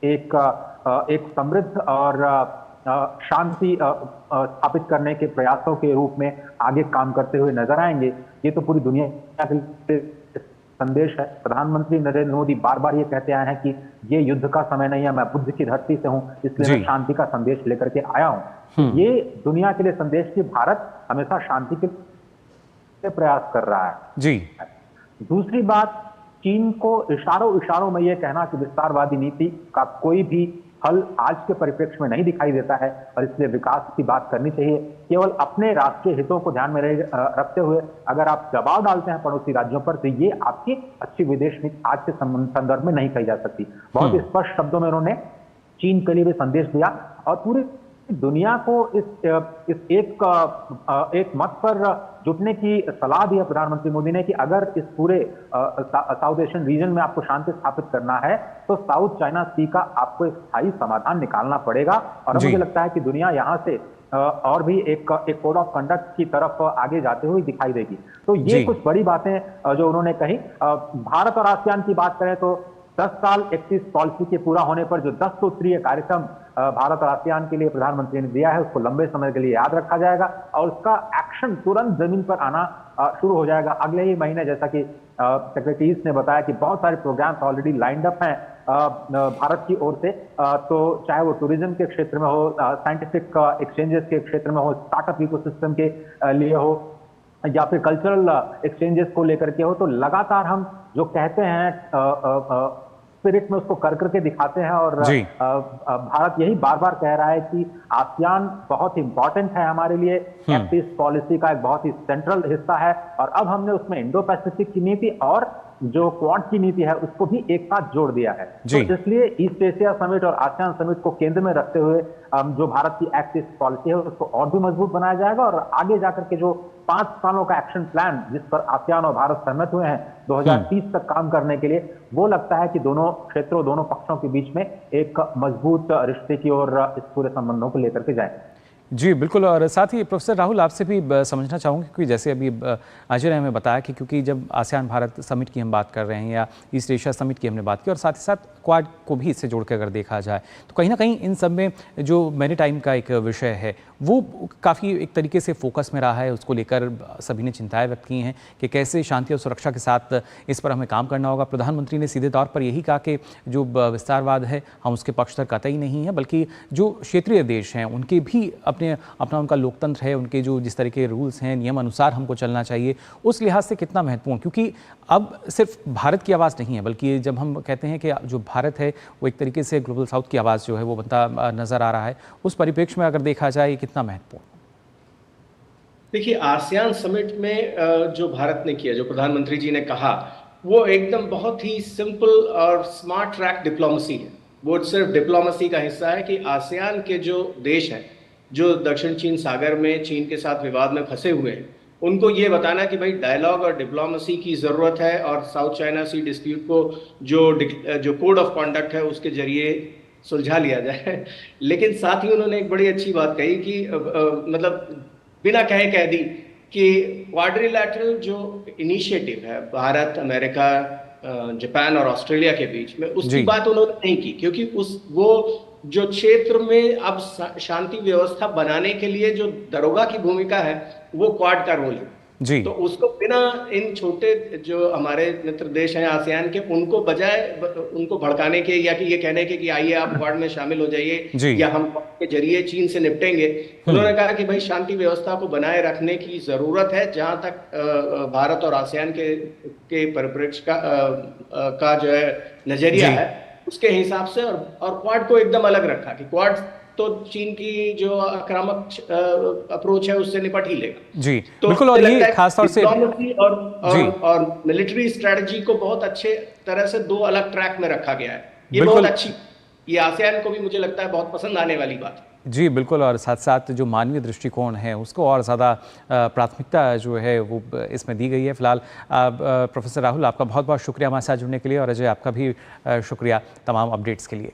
एक समृद्ध और शांति स्थापित करने के प्रयासों के रूप में आगे काम करते हुए नजर आएंगे। ये तो पूरी दुनिया के लिए संदेश है। प्रधानमंत्री नरेंद्र मोदी बार बार ये कहते आए हैं कि ये युद्ध का समय नहीं है, मैं बुद्ध की धरती से हूं, इसलिए मैं शांति का संदेश लेकर के आया हूं। ये दुनिया के लिए संदेश कि भारत हमेशा शांति के प्रयास कर रहा है। दूसरी बात, चीन को इशारों में ये कहना कि विस्तारवादी नीति का कोई भी हल आज के परिप्रेक्ष्य में नहीं दिखाई देता है और इसलिए विकास की बात करनी चाहिए। केवल अपने राष्ट्रीय हितों को ध्यान में रखते हुए अगर आप दबाव डालते हैं पड़ोसी राज्यों पर तो ये आपकी अच्छी विदेश नीति आज के संदर्भ में नहीं कही जा सकती। बहुत स्पष्ट शब्दों में उन्होंने चीन के लिए भी संदेश दिया और पूरी दुनिया को इस एक मत पर जुटने की सलाह दी है प्रधानमंत्री मोदी ने कि अगर इस पूरे साउथ एशियन रीजन में आपको शांति स्थापित करना है तो साउथ चाइना सी का आपको एक स्थायी समाधान निकालना पड़ेगा। और मुझे लगता है कि दुनिया यहाँ से और भी एक कोड ऑफ कंडक्ट की तरफ आगे जाते हुए दिखाई देगी। तो ये कुछ बड़ी बातें जो उन्होंने कही। भारत और आसियान की बात करें तो 10 साल एक्सिस पॉलिसी के पूरा होने पर जो 10 सूत्रीय कार्यक्रम भारत और आसियान के लिए प्रधानमंत्री ने दिया है उसको लंबे समय के लिए याद रखा जाएगा और उसका एक्शन तुरंत जमीन पर आना शुरू हो जाएगा अगले ही महीने। जैसा कि सेक्रेटरीज ने बताया कि बहुत सारे प्रोग्राम्स ऑलरेडी लाइंड अप हैं भारत की ओर से, तो चाहे वो टूरिज्म के क्षेत्र में हो, साइंटिफिक एक्सचेंजेस के क्षेत्र में हो, स्टार्टअप इकोसिस्टम के लिए हो या फिर कल्चरल एक्सचेंजेस को लेकर के हो। तो लगातार हम जो कहते हैं स्पिरिट में उसको कर करके दिखाते हैं और भारत यही बार बार कह रहा है कि आसियान बहुत इंपॉर्टेंट है हमारे लिए, एक्ट ईस्ट पॉलिसी का एक बहुत ही सेंट्रल हिस्सा है और अब हमने उसमें इंडो पैसिफिक की नीति और जो क्वाड की नीति है उसको भी एक साथ जोड़ दिया है। तो इसलिए ईस्ट एशिया समिट और आसियान समिट को केंद्र में रखते हुए जो भारत की एक्ट ईस्ट पॉलिसी है उसको और भी मजबूत बनाया जाएगा और आगे जाकर के जो 5 सालों का एक्शन प्लान जिस पर आसियान और भारत सहमत हुए हैं 2030 तक काम करने के लिए, वो लगता है कि दोनों क्षेत्रों दोनों पक्षों के बीच में एक मजबूत रिश्ते की ओर इस पूरे संबंधों को लेकर के जाएंगे। जी बिल्कुल। और साथ ही प्रोफेसर राहुल आपसे भी समझना चाहूँगी क्योंकि जैसे अभी अजय ने हमें बताया कि क्योंकि जब आसियान भारत समिट की हम बात कर रहे हैं या ईस्ट एशिया समिट की हमने बात की और साथ ही साथ क्वाड को भी इससे जोड़ के अगर देखा जाए तो कहीं ना कहीं इन सब में जो मैरीटाइम का एक विषय है वो काफ़ी एक तरीके से फोकस में रहा है। उसको लेकर सभी ने चिंताएं व्यक्त की हैं कि कैसे शांति और सुरक्षा के साथ इस पर हमें काम करना होगा। प्रधानमंत्री ने सीधे तौर पर यही कहा कि जो विस्तारवाद है हम उसके पक्षधर कतई नहीं है, बल्कि जो क्षेत्रीय देश हैं उनके भी अपना उनका लोकतंत्र है, उनके जो जिस तरह के रूल्स हैं नियम अनुसार हमको चलना चाहिए। उस लिहाज से कितना महत्वपूर्ण, क्योंकि अब सिर्फ भारत की आवाज़ नहीं है बल्कि जब हम कहते हैं कि जो भारत है वो एक तरीके से ग्लोबल साउथ की आवाज़ जो है वो बनता नज़र आ रहा है, उस परिप्रेक्ष्य में अगर देखा जाए कितना महत्वपूर्ण। देखिए आसियान समिट में जो भारत ने किया, जो प्रधानमंत्री जी ने कहा, वो एकदम बहुत ही सिंपल और स्मार्ट ट्रैक डिप्लोमेसी है। वो सिर्फ डिप्लोमेसी का हिस्सा है कि आसियान के जो देश हैं जो दक्षिण चीन सागर में चीन के साथ विवाद में फंसे हुए हैं उनको ये बताना कि भाई डायलॉग और डिप्लोमेसी की ज़रूरत है और साउथ चाइना सी डिस्प्यूट को जो कोड ऑफ कॉन्डक्ट है उसके जरिए सुलझा लिया जाए। लेकिन साथ ही उन्होंने एक बड़ी अच्छी बात कही कि मतलब बिना कह दी कि क्वाड्रिलैटरल जो इनिशिएटिव है भारत, अमेरिका, जापान और ऑस्ट्रेलिया के बीच में, उसकी बात उन्होंने नहीं की क्योंकि वो जो क्षेत्र में अब शांति व्यवस्था बनाने के लिए जो दरोगा की भूमिका है वो क्वाड का रोल है जी। तो उसको बिना इन छोटे जो हमारे मित्र देश हैं आसियान के, उनको बजाय उनको भड़काने के या कि ये कहने के कि आइए आप क्वाड में शामिल हो जाइए या हम क्वाड के जरिए चीन से निपटेंगे, उन्होंने कहा कि भाई शांति व्यवस्था को बनाए रखने की जरूरत है। जहां तक भारत और आसियान के परिप्रेक्ष्य का जो है नजरिया है उसके हिसाब से और क्वाड को एकदम अलग रखा कि क्वाड तो चीन की जो आक्रामक अप्रोच है उससे निपट ही लेगा जी। तो बिल्कुल। और ये खास तौर से और मिलिट्री स्ट्रेटजी को बहुत अच्छे तरह से दो अलग ट्रैक में रखा गया है। ये बहुत अच्छी, ये आसियान को भी मुझे लगता है बहुत पसंद आने वाली बात है जी। बिल्कुल। और साथ साथ जो मानवीय दृष्टिकोण है उसको और ज़्यादा प्राथमिकता जो है वो इसमें दी गई है। फिलहाल प्रोफेसर राहुल आपका बहुत बहुत शुक्रिया हमारे साथ जुड़ने के लिए और अजय आपका भी शुक्रिया तमाम अपडेट्स के लिए।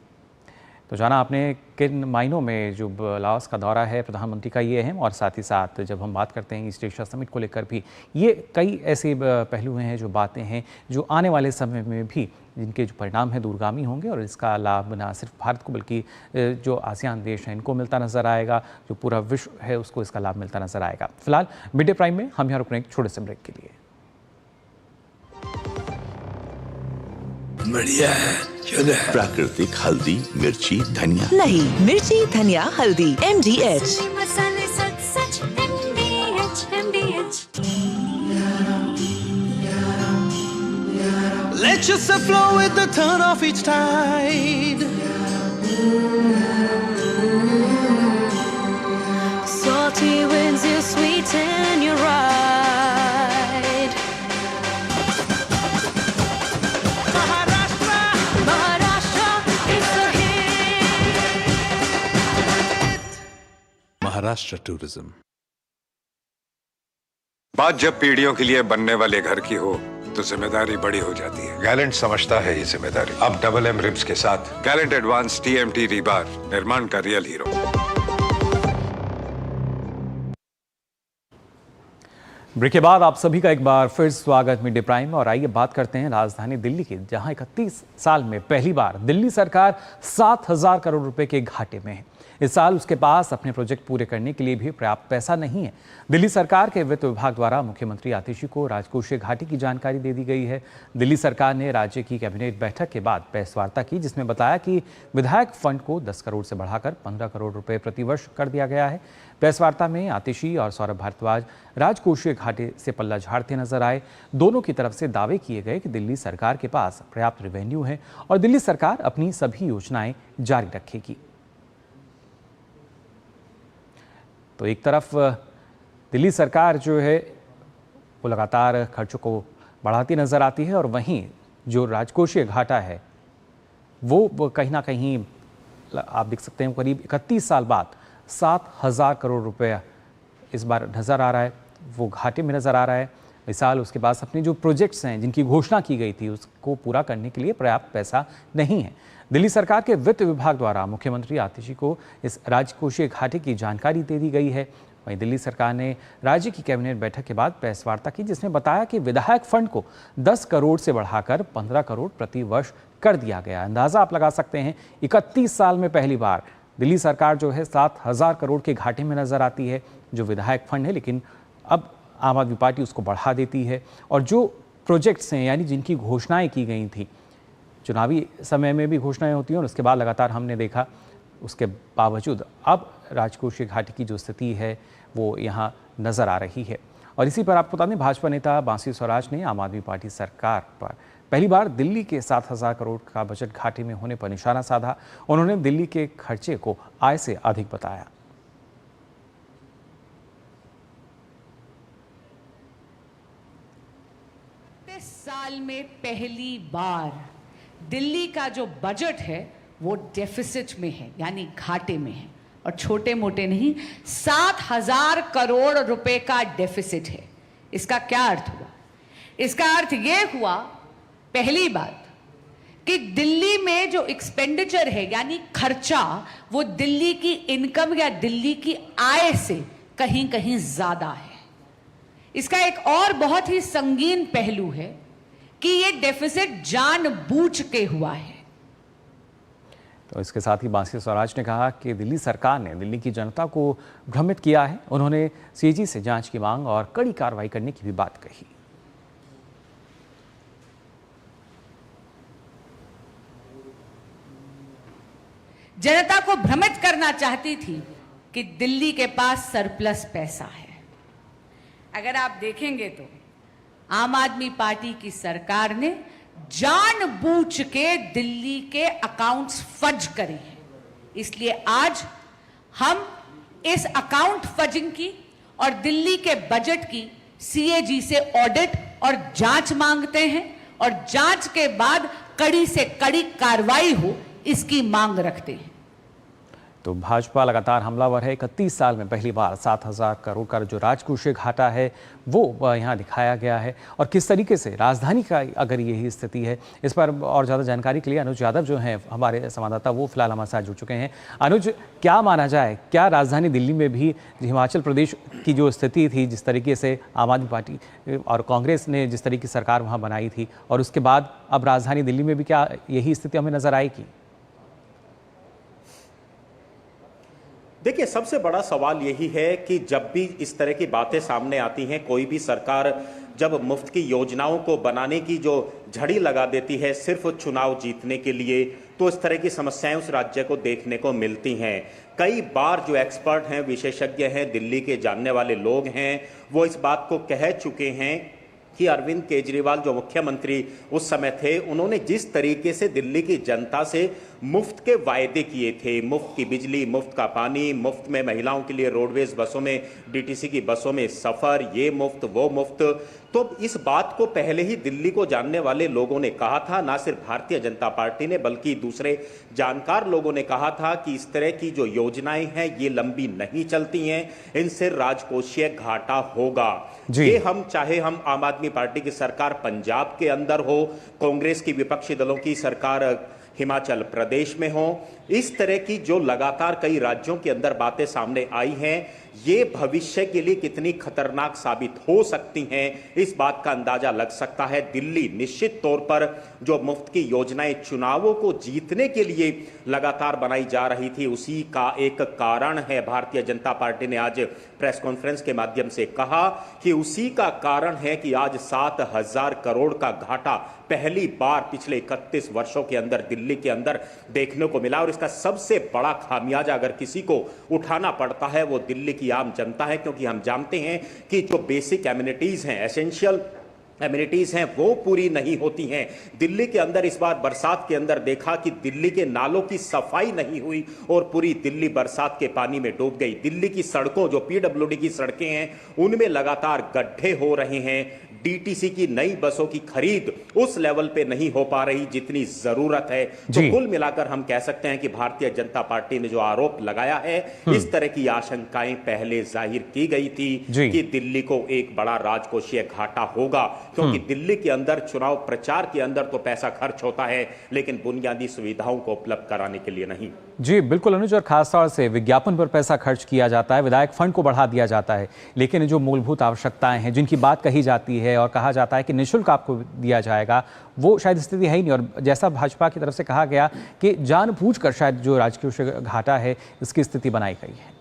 तो जाना आपने किन मायनों में जो लाओस का दौरा है प्रधानमंत्री का ये है और साथ ही साथ जब हम बात करते हैं ईस्ट एशिया समिट को लेकर भी ये कई ऐसे पहलू हैं जो बातें हैं जो आने वाले समय में भी जिनके जो परिणाम हैं दूरगामी होंगे और इसका लाभ न सिर्फ भारत को बल्कि जो आसियान देश हैं इनको मिलता नजर आएगा, जो पूरा विश्व है उसको इसका लाभ मिलता नजर आएगा। फिलहाल मिड डे प्राइम में हम यहाँ रुक रहे हैं छोटे से ब्रेक के लिए। बढ़िया है, प्राकृतिक हल्दी, मिर्ची, धनिया नहीं, मिर्ची, धनिया, हल्दी, MDH। Let yourself flow with the turn of each tide. Salty winds, you sweeten your ride. Maharashtra, it's a hit. Maharashtra tourism. बात जब पीढ़ियों के लिए बनने वाले घर की हो तो जिम्मेदारी बड़ी हो जाती है। गैलेंट समझता है ये जिम्मेदारी। अब डबल एम रिब्स के साथ गैलेंट एडवांस TMT रीबार, निर्माण का रियल हीरो। ब्रेक के बाद आप सभी का एक बार फिर स्वागत मिड डे प्राइम। और आइए बात करते हैं राजधानी दिल्ली की, जहां 31 साल में पहली बार दिल्ली सरकार 7,000 करोड़ रुपए के घाटे में है। इस साल उसके पास अपने प्रोजेक्ट पूरे करने के लिए भी पर्याप्त पैसा नहीं है। दिल्ली सरकार के वित्त विभाग द्वारा मुख्यमंत्री आतिशी को राजकोषीय घाटे की जानकारी दे दी गई है। दिल्ली सरकार ने राज्य की कैबिनेट बैठक के बाद प्रेस वार्ता की, जिसमें बताया कि विधायक फंड को 10 करोड़ से बढ़ाकर 15 करोड़ रुपए प्रतिवर्ष कर दिया गया है। प्रेस वार्ता में आतिशी और सौरभ भारद्वाज राजकोषीय घाटे से पल्ला झाड़ते नजर आए। दोनों की तरफ से दावे किए गए कि दिल्ली सरकार के पास पर्याप्त रेवेन्यू है और दिल्ली सरकार अपनी सभी योजनाएं जारी रखेगी। तो एक तरफ दिल्ली सरकार जो है वो लगातार खर्चों को बढ़ाती नजर आती है और वहीं जो राजकोषीय घाटा है वो कहीं ना कहीं आप देख सकते हैं करीब 31 साल बाद 7,000 करोड़ रुपए इस बार नज़र आ रहा है, वो घाटे में नज़र आ रहा है। इस साल उसके पास अपने जो प्रोजेक्ट्स हैं जिनकी घोषणा की गई थी उसको पूरा करने के लिए पर्याप्त पैसा नहीं है। दिल्ली सरकार के वित्त विभाग द्वारा मुख्यमंत्री आतिशी को इस राजकोषीय घाटे की जानकारी दे दी गई है। वहीं दिल्ली सरकार ने राज्य की कैबिनेट बैठक के बाद प्रेस वार्ता की, जिसमें बताया कि विधायक फंड को 10 करोड़ से बढ़ाकर 15 करोड़ प्रति वर्ष कर दिया गया। अंदाजा आप लगा सकते हैं 31 साल में पहली बार दिल्ली सरकार जो है 7,000 करोड़ के घाटे में नजर आती है जो विधायक फंड है, लेकिन अब आम आदमी पार्टी उसको बढ़ा देती है। और जो प्रोजेक्ट्स हैं यानी जिनकी घोषणाएं की गई थी, चुनावी समय में भी घोषणाएं होती हैं और उसके बाद लगातार हमने देखा, उसके बावजूद अब राजकोषीय घाटे की जो स्थिति है वो यहाँ नज़र आ रही है। और इसी पर आपको बता दें, भाजपा नेता बांसी स्वराज ने आम आदमी पार्टी सरकार पर पहली बार दिल्ली के 7,000 करोड़ का बजट घाटे में होने पर निशाना साधा। उन्होंने दिल्ली के खर्चे को आय से अधिक बताया। साल में पहली बार दिल्ली का जो बजट है वो डेफिसिट में है, यानी घाटे में है, और छोटे मोटे नहीं, 7,000 करोड़ रुपए का डेफिसिट है। इसका क्या अर्थ हुआ? इसका अर्थ यह हुआ पहली बात कि दिल्ली में जो एक्सपेंडिचर है यानी खर्चा, वो दिल्ली की इनकम या दिल्ली की आय से कहीं कहीं ज्यादा है। इसका एक और बहुत ही संगीन पहलू है कि ये डेफिसिट जानबूझ के हुआ है। तो इसके साथ ही बांसी स्वराज ने कहा कि दिल्ली सरकार ने दिल्ली की जनता को भ्रमित किया है। उन्होंने सीएजी से जांच की मांग और कड़ी कार्रवाई करने की भी बात कही। जनता को भ्रमित करना चाहती थी कि दिल्ली के पास सरप्लस पैसा है। अगर आप देखेंगे तो आम आदमी पार्टी की सरकार ने जानबूझ के दिल्ली के अकाउंट्स फज करे हैं। इसलिए आज हम इस अकाउंट फजिंग की और दिल्ली के बजट की सीएजी से ऑडिट और जांच मांगते हैं और जांच के बाद कड़ी से कड़ी कार्रवाई हो, इसकी मांग रखते हैं। तो भाजपा लगातार हमलावर है। 31 साल में पहली बार 7,000 करोड़ का जो राजकोषीय घाटा है वो यहाँ दिखाया गया है। और किस तरीके से राजधानी का अगर यही स्थिति है, इस पर और ज़्यादा जानकारी के लिए अनुज यादव जो हैं हमारे संवाददाता, वो फिलहाल हमारे साथ जुड़ चुके हैं। अनुज, क्या माना जाए, क्या राजधानी दिल्ली में भी हिमाचल प्रदेश की जो स्थिति थी, जिस तरीके से आम आदमी पार्टी और कांग्रेस ने जिस तरीके की सरकार वहाँ बनाई थी, और उसके बाद अब राजधानी दिल्ली में भी क्या यही स्थिति हमें नजर आएगी? देखिए, सबसे बड़ा सवाल यही है कि जब भी इस तरह की बातें सामने आती हैं, कोई भी सरकार जब मुफ्त की योजनाओं को बनाने की जो झड़ी लगा देती है सिर्फ चुनाव जीतने के लिए, तो इस तरह की समस्याएं उस राज्य को देखने को मिलती हैं। कई बार जो एक्सपर्ट हैं, विशेषज्ञ हैं, दिल्ली के जानने वाले लोग हैं, वो इस बात को कह चुके हैं कि अरविंद केजरीवाल जो मुख्यमंत्री उस समय थे, उन्होंने जिस तरीके से दिल्ली की जनता से मुफ्त के वायदे किए थे, मुफ्त की बिजली, मुफ्त का पानी, मुफ्त में महिलाओं के लिए रोडवेज बसों में, डीटीसी की बसों में सफर, ये मुफ्त वो मुफ्त, तो इस बात को पहले ही दिल्ली को जानने वाले लोगों ने कहा था, ना सिर्फ भारतीय जनता पार्टी ने बल्कि दूसरे जानकार लोगों ने कहा था कि इस तरह की जो योजनाएं हैं ये लंबी नहीं चलती हैं, इनसे राजकोषीय घाटा होगा। ये हम चाहे हम आम आदमी पार्टी की सरकार पंजाब के अंदर हो, कांग्रेस की विपक्षी दलों की सरकार हिमाचल प्रदेश में हो, इस तरह की जो लगातार कई राज्यों के अंदर बातें सामने आई हैं, ये भविष्य के लिए कितनी खतरनाक साबित हो सकती हैं, इस बात का अंदाजा लग सकता है। दिल्ली निश्चित तौर पर जो मुफ्त की योजनाएं चुनावों को जीतने के लिए लगातार बनाई जा रही थी, उसी का एक कारण है। भारतीय जनता पार्टी ने आज प्रेस कॉन्फ्रेंस के माध्यम से कहा कि उसी का कारण है कि आज 7,000 करोड़ का घाटा पहली बार पिछले 31 वर्षों के अंदर दिल्ली के अंदर देखने को मिला। और इसका सबसे बड़ा खामियाजा अगर किसी को उठाना पड़ता है वो दिल्ली की आम जनता है, क्योंकि हम जानते हैं कि जो बेसिक एमिनिटीज हैं, एसेंशियल एमिनिटीज हैं, वो पूरी नहीं होती हैं। दिल्ली के अंदर इस बार बरसात के अंदर देखा कि दिल्ली के नालों की सफाई नहीं हुई और पूरी दिल्ली बरसात के पानी में डूब गई। दिल्ली की सड़कों, जो पीडब्ल्यूडी की सड़कें हैं, उनमें लगातार गड्ढे हो रहे हैं। डीटीसी की नई बसों की खरीद उस लेवल पे नहीं हो पा रही जितनी जरूरत है। तो कुल मिलाकर हम कह सकते हैं कि भारतीय जनता पार्टी ने जो आरोप लगाया है, इस तरह की आशंकाएं पहले जाहिर की गई थी कि दिल्ली को एक बड़ा राजकोषीय घाटा होगा, क्योंकि दिल्ली के अंदर चुनाव प्रचार के अंदर तो पैसा खर्च होता है, लेकिन बुनियादी सुविधाओं को उपलब्ध कराने के लिए नहीं। जी बिल्कुल अनुज, और खासतौर से विज्ञापन पर पैसा खर्च किया जाता है, विधायक फंड को बढ़ा दिया जाता है, लेकिन जो मूलभूत आवश्यकताएं हैं जिनकी बात कही जाती है और कहा जाता है कि निःशुल्क आपको दिया जाएगा, वो शायद स्थिति है ही नहीं। और जैसा भाजपा की तरफ से कहा गया कि जानबूझकर शायद जो राजकोषीय घाटा है इसकी स्थिति बनाई गई है।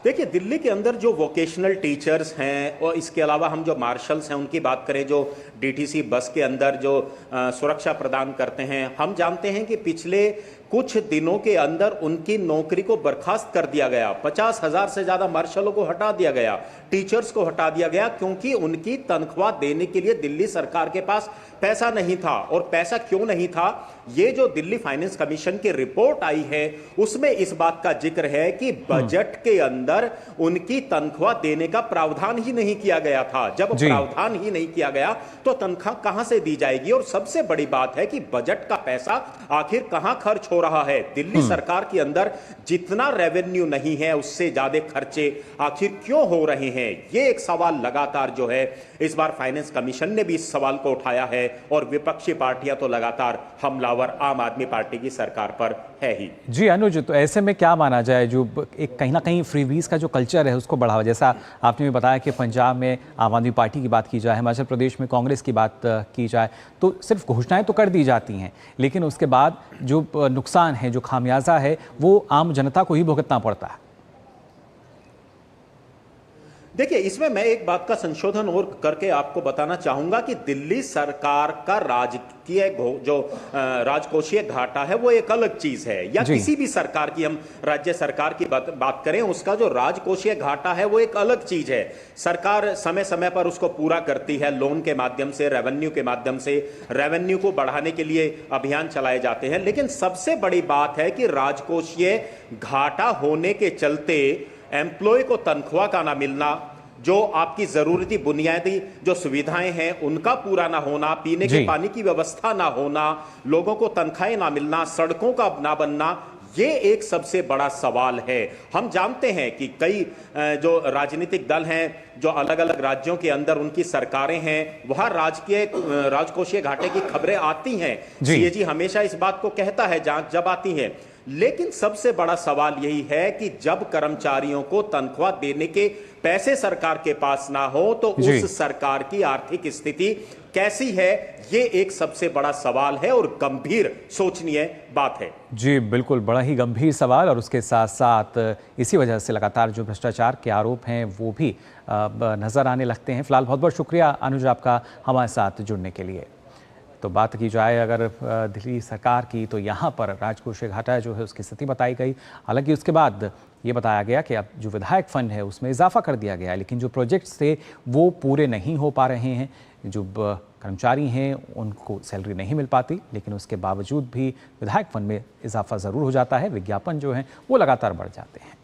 देखिए, दिल्ली के अंदर जो वोकेशनल टीचर्स हैं और इसके अलावा हम जो मार्शल्स हैं उनकी बात करें, जो डीटीसी बस के अंदर जो सुरक्षा प्रदान करते हैं, हम जानते हैं कि पिछले कुछ दिनों के अंदर उनकी नौकरी को बर्खास्त कर दिया गया। 50,000 से ज्यादा मार्शलों को हटा दिया गया, टीचर्स को हटा दिया गया, क्योंकि उनकी तनख्वाह देने के लिए दिल्ली सरकार के पास पैसा नहीं था। और पैसा क्यों नहीं था, ये जो दिल्ली फाइनेंस कमीशन की रिपोर्ट आई है उसमें इस बात का जिक्र है कि बजट के अंदर उनकी तनख्वाह देने का प्रावधान ही नहीं किया गया था। जब प्रावधान ही नहीं किया गया तो तनख्वाह कहां से दी जाएगी। और सबसे बड़ी बात है कि बजट का पैसा आखिर कहां खर्च हो रहा है। दिल्ली सरकार के अंदर जितना रेवेन्यू नहीं है उससे ज्यादा खर्चे आखिर क्यों हो रहे हैं, ये एक सवाल लगातार जो है इस बार फाइनेंस कमीशन ने भी इस सवाल को उठाया है। और विपक्षी पार्टियां तो लगातार हमलावर आम आदमी पार्टी की सरकार पर है ही। जी अनुज, तो ऐसे में क्या माना जाए, जो एक कहीं ना कहीं फ्रीबीज का जो कल्चर है उसको बढ़ावा, जैसा आपने भी बताया कि पंजाब में आम आदमी पार्टी की बात की जाए, हिमाचल प्रदेश में कांग्रेस की बात की जाए, तो सिर्फ घोषणाएं तो कर दी जाती हैं, लेकिन उसके बाद जो नुकसान है, जो खामियाजा है, वो आम जनता को ही भुगतना पड़ता है। देखिए, इसमें मैं एक बात का संशोधन और करके आपको बताना चाहूंगा कि दिल्ली सरकार का राजकीय जो राजकोषीय घाटा है वो एक अलग चीज है, या किसी भी सरकार की, हम राज्य सरकार की बात करें, उसका जो राजकोषीय घाटा है वो एक अलग चीज है। सरकार समय समय पर उसको पूरा करती है, लोन के माध्यम से, रेवेन्यू के माध्यम से, रेवेन्यू को बढ़ाने के लिए अभियान चलाए जाते हैं। लेकिन सबसे बड़ी बात है कि राजकोषीय घाटा होने के चलते एम्प्लॉय को तनख्वाह का ना मिलना, जो आपकी जरूरती बुनियादी जो सुविधाएं हैं उनका पूरा ना होना, पीने के पानी की व्यवस्था ना होना, लोगों को तनख्वाहें ना मिलना, सड़कों का ना बनना, ये एक सबसे बड़ा सवाल है। हम जानते हैं कि कई जो राजनीतिक दल हैं, जो अलग अलग राज्यों के अंदर उनकी सरकारें हैं, वहां राजकोषीय घाटे की खबरें आती हैं। सीएजी हमेशा इस बात को कहता है जब आती है। लेकिन सबसे बड़ा सवाल यही है कि जब कर्मचारियों को तनख्वाह देने के पैसे सरकार के पास ना हो तो उस सरकार की आर्थिक स्थिति कैसी है, ये एक सबसे बड़ा सवाल है और गंभीर सोचनीय बात है। जी बिल्कुल, बड़ा ही गंभीर सवाल, और उसके साथ साथ इसी वजह से लगातार जो भ्रष्टाचार के आरोप हैं वो भी नजर आने लगते हैं। फिलहाल बहुत बहुत शुक्रिया अनुज आपका हमारे साथ जुड़ने के लिए। तो बात की जाए अगर दिल्ली सरकार की, तो यहाँ पर राजकोषीय घाटा जो है उसकी स्थिति बताई गई। हालांकि उसके बाद ये बताया गया कि अब जो विधायक फंड है उसमें इजाफा कर दिया गया है, लेकिन जो प्रोजेक्ट्स थे वो पूरे नहीं हो पा रहे हैं। जो कर्मचारी हैं उनको सैलरी नहीं मिल पाती, लेकिन उसके बावजूद भी विधायक फंड में इजाफा ज़रूर हो जाता है, विज्ञापन जो हैं वो लगातार बढ़ जाते हैं।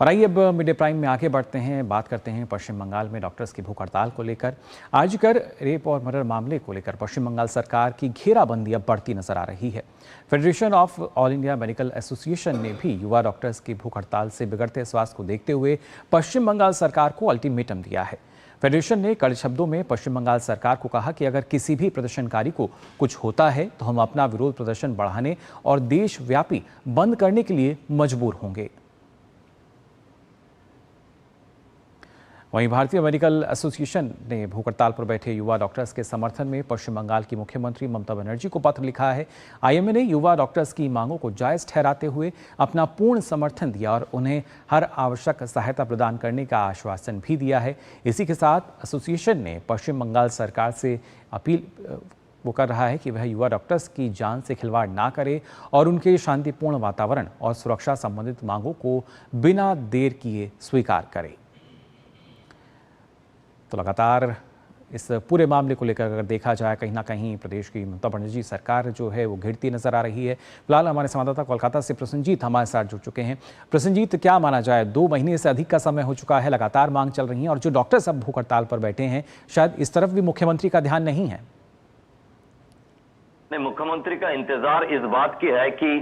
और आइए अब मिड डे प्राइम में आगे बढ़ते हैं, बात करते हैं पश्चिम बंगाल में डॉक्टर्स की भूख हड़ताल को लेकर। आजकर रेप और मर्डर मामले को लेकर पश्चिम बंगाल सरकार की घेराबंदी अब बढ़ती नजर आ रही है। Federation of all India medical association ने भी युवा डॉक्टर्स की भूख हड़ताल से बिगड़ते स्वास्थ्य को देखते हुए पश्चिम बंगाल सरकार को अल्टीमेटम दिया है। फेडरेशन ने कड़े शब्दों में पश्चिम बंगाल सरकार को कहा कि अगर किसी भी प्रदर्शनकारी को कुछ होता है तो हम अपना विरोध प्रदर्शन बढ़ाने और देशव्यापी बंद करने के लिए मजबूर होंगे। वहीं भारतीय मेडिकल एसोसिएशन ने भूख हड़ताल पर बैठे युवा डॉक्टर्स के समर्थन में पश्चिम बंगाल की मुख्यमंत्री ममता बनर्जी को पत्र लिखा है। आईएमए ने युवा डॉक्टर्स की मांगों को जायज ठहराते हुए अपना पूर्ण समर्थन दिया और उन्हें हर आवश्यक सहायता प्रदान करने का आश्वासन भी दिया है। इसी के साथ एसोसिएशन ने पश्चिम बंगाल सरकार से अपील वो कर रहा है कि वह युवा डॉक्टर्स की जान से खिलवाड़ ना करे और उनके शांतिपूर्ण वातावरण और सुरक्षा संबंधित मांगों को बिना देर किए स्वीकार करे। तो लगातार इस पूरे मामले को लेकर अगर देखा जाए कहीं ना कहीं प्रदेश की ममता बनर्जी सरकार जो है वो घिरती नजर आ रही है। फिलहाल हमारे संवाददाता कोलकाता से प्रसन्नजीत हमारे साथ जुड़ चुके हैं। प्रसन्नजीत, क्या माना जाए, 2 महीने से अधिक का समय हो चुका है, लगातार मांग चल रही है और जो डॉक्टर्स अब भूख हड़ताल पर बैठे हैं शायद इस तरफ भी मुख्यमंत्री का ध्यान नहीं है। नहीं, मुख्यमंत्री का इंतजार इस बात की है कि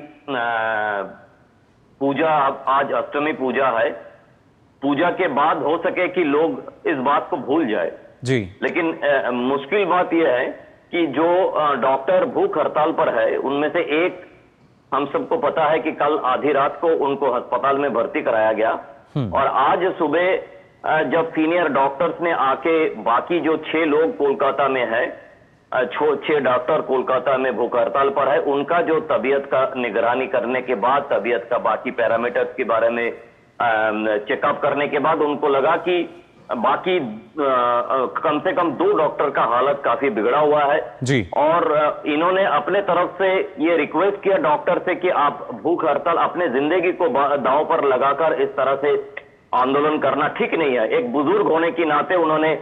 पूजा, आज अष्टमी पूजा है, पूजा के बाद हो सके कि लोग इस बात को भूल जाए जी। लेकिन मुश्किल बात यह है कि जो डॉक्टर भूख हड़ताल पर है उनमें से एक, हम सबको पता है कि कल आधी रात को उनको अस्पताल में भर्ती कराया गया और आज सुबह जब सीनियर डॉक्टर्स ने आके बाकी जो 6 लोग कोलकाता में है, 6 डॉक्टर कोलकाता में भूख हड़ताल पर है, उनका जो तबीयत का निगरानी करने के बाद, तबीयत का बाकी पैरामीटर्स के बारे में चेकअप करने के बाद उनको लगा कि बाकी कम से कम 2 डॉक्टर का हालत काफी बिगड़ा हुआ है जी। और इन्होंने अपने तरफ से ये रिक्वेस्ट किया डॉक्टर से कि आप भूख हड़ताल, अपने जिंदगी को दांव पर लगाकर इस तरह से आंदोलन करना ठीक नहीं है। एक बुजुर्ग होने के नाते उन्होंने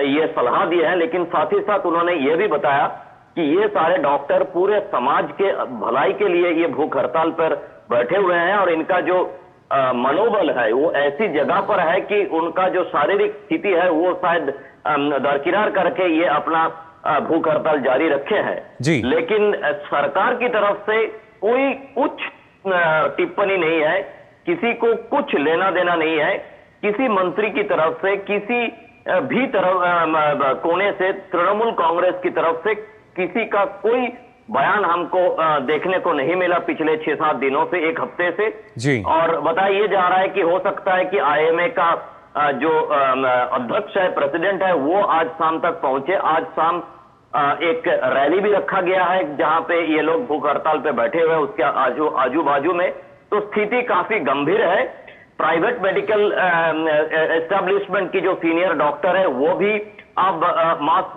ये सलाह दी है, लेकिन साथ ही साथ उन्होंने ये भी बताया कि ये सारे डॉक्टर पूरे समाज के भलाई के लिए ये भूख हड़ताल पर बैठे हुए हैं और इनका जो मनोबल है वो ऐसी जगह पर है कि उनका जो शारीरिक स्थिति है वो शायद दरकिनार करके ये अपना भूख हड़ताल जारी रखे हैं जी। लेकिन सरकार की तरफ से कोई कुछ टिप्पणी नहीं है, किसी को कुछ लेना देना नहीं है, किसी मंत्री की तरफ से, किसी भी तरफ कोने से, तृणमूल कांग्रेस की तरफ से किसी का कोई बयान हमको देखने को नहीं मिला पिछले 6-7 दिनों से, 1 हफ्ते से जी। और बताया ये जा रहा है कि हो सकता है कि आईएमए का जो अध्यक्ष है, प्रेसिडेंट है, वो आज शाम तक पहुंचे। आज शाम एक रैली भी रखा गया है जहां पे ये लोग भूख हड़ताल पे बैठे हुए हैं, उसके आजू बाजू में तो स्थिति काफी गंभीर है। प्राइवेट मेडिकल एस्टेब्लिशमेंट की जो सीनियर डॉक्टर है वो भी अब मास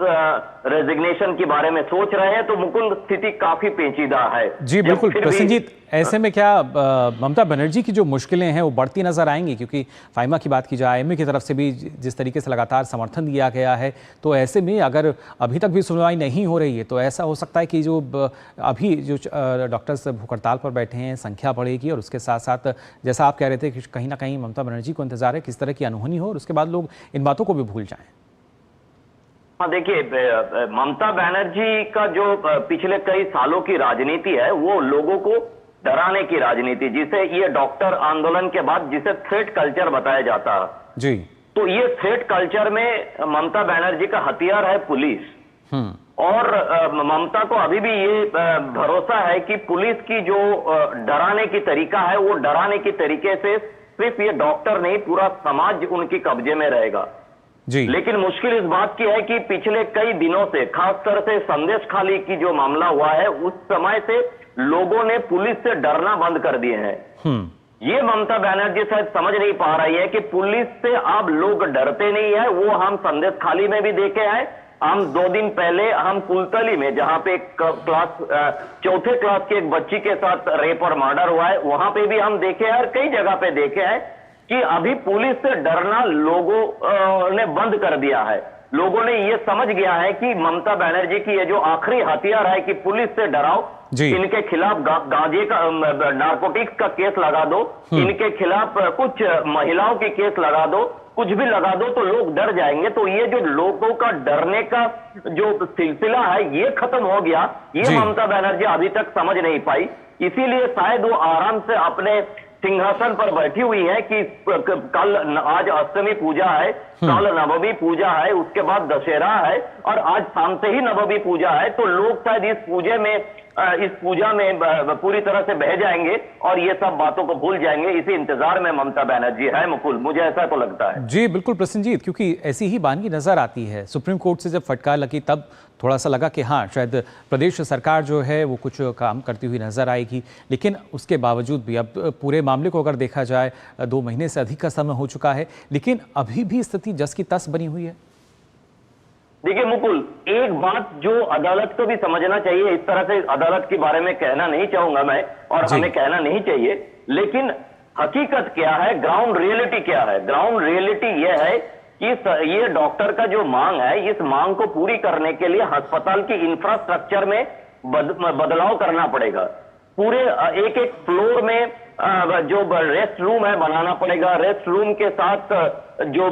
रेजिग्नेशन के बारे में सोच रहे हैं, तो मुकुल स्थिति काफी पेचीदा है जी। बिल्कुल प्रसन्नजीत, ऐसे में क्या ममता बनर्जी की जो मुश्किलें हैं वो बढ़ती नजर आएंगी, क्योंकि फाइमा की बात की जाए, आईएमए की तरफ से भी जिस तरीके से लगातार समर्थन दिया गया है, तो ऐसे में अगर अभी तक भी सुनवाई नहीं हो रही है तो ऐसा हो सकता है कि जो अभी जो डॉक्टर्स भूख हड़ताल पर बैठे हैं संख्या बढ़ेगी और उसके साथ साथ जैसा आप कह रहे थे कि कहीं ना कहीं ममता बनर्जी को इंतजार है किस तरह की अनहोनी हो और उसके बाद लोग इन बातों को भी भूल जाएं। हाँ, देखिए, ममता बनर्जी का जो पिछले कई सालों की राजनीति है वो लोगों को डराने की राजनीति, जिसे ये डॉक्टर आंदोलन के बाद जिसे थ्रेट कल्चर बताया जाता है जी, तो ये थ्रेट कल्चर में ममता बनर्जी का हथियार है पुलिस। और ममता को अभी भी ये भरोसा है कि पुलिस की जो डराने की तरीका है वो डराने की तरीके से सिर्फ ये डॉक्टर नहीं, पूरा समाज उनकी कब्जे में रहेगा जी। लेकिन मुश्किल इस बात की है कि पिछले कई दिनों से, खासकर से संदेश खाली की जो मामला हुआ है उस समय से लोगों ने पुलिस से डरना बंद कर दिए हैं। ये ममता बनर्जी शायद समझ नहीं पा रही है कि पुलिस से अब लोग डरते नहीं है। वो हम संदेश खाली में भी देखे हैं, हम 2 दिन पहले हम कुलतली में, जहां पे क्लास 4थे क्लास की एक बच्ची के साथ रेप और मर्डर हुआ है, वहां पे भी हम देखे हैं और कई जगह पे देखे हैं कि अभी पुलिस से डरना लोगों ने बंद कर दिया है। लोगों ने ये समझ गया है कि ममता बनर्जी की ये जो आखिरी हथियार है कि पुलिस से डराओ, इनके खिलाफ गांजे का नारकोटिक्स का केस लगा दो, इनके खिलाफ कुछ महिलाओं की केस लगा दो, कुछ भी लगा दो तो लोग डर जाएंगे। तो ये जो लोगों का डरने का जो सिलसिला है ये खत्म हो गया, ये ममता बनर्जी अभी तक समझ नहीं पाई। इसीलिए शायद वो आराम से अपने सिंहासन पर बैठी हुई है कि कल आज अष्टमी पूजा है, कल नवमी पूजा है, उसके बाद दशहरा है और आज शाम से ही नवमी पूजा है। तो लोग शायद इस पूजा में पूरी तरह से बह जाएंगे और ये सब बातों को भूल जाएंगे। इसी इंतजार में ममता बनर्जी है मुकुल, मुझे ऐसा तो लगता है। जी बिल्कुल प्रसन्नजीत, क्योंकि ऐसी ही बानगी नजर आती है। सुप्रीम कोर्ट से जब फटकार लगी तब थोड़ा सा लगा कि हाँ शायद प्रदेश सरकार जो है वो कुछ काम करती हुई नजर आएगी, लेकिन उसके बावजूद भी अब पूरे मामले को अगर देखा जाए 2 महीने से अधिक का समय हो चुका है, लेकिन अभी भी स्थिति जस की तस बनी हुई है। देखिए मुकुल, एक बात जो अदालत को भी समझना चाहिए, इस तरह से अदालत के बारे में कहना नहीं चाहूंगा मैं और हमें कहना नहीं चाहिए, लेकिन हकीकत क्या है, ग्राउंड रियलिटी क्या है। ग्राउंड रियलिटी यह है कि ये डॉक्टर का जो मांग है, इस मांग को पूरी करने के लिए अस्पताल की इंफ्रास्ट्रक्चर में बदलाव करना पड़ेगा। पूरे एक फ्लोर में जो रेस्ट रूम है बनाना पड़ेगा, रेस्ट रूम के साथ जो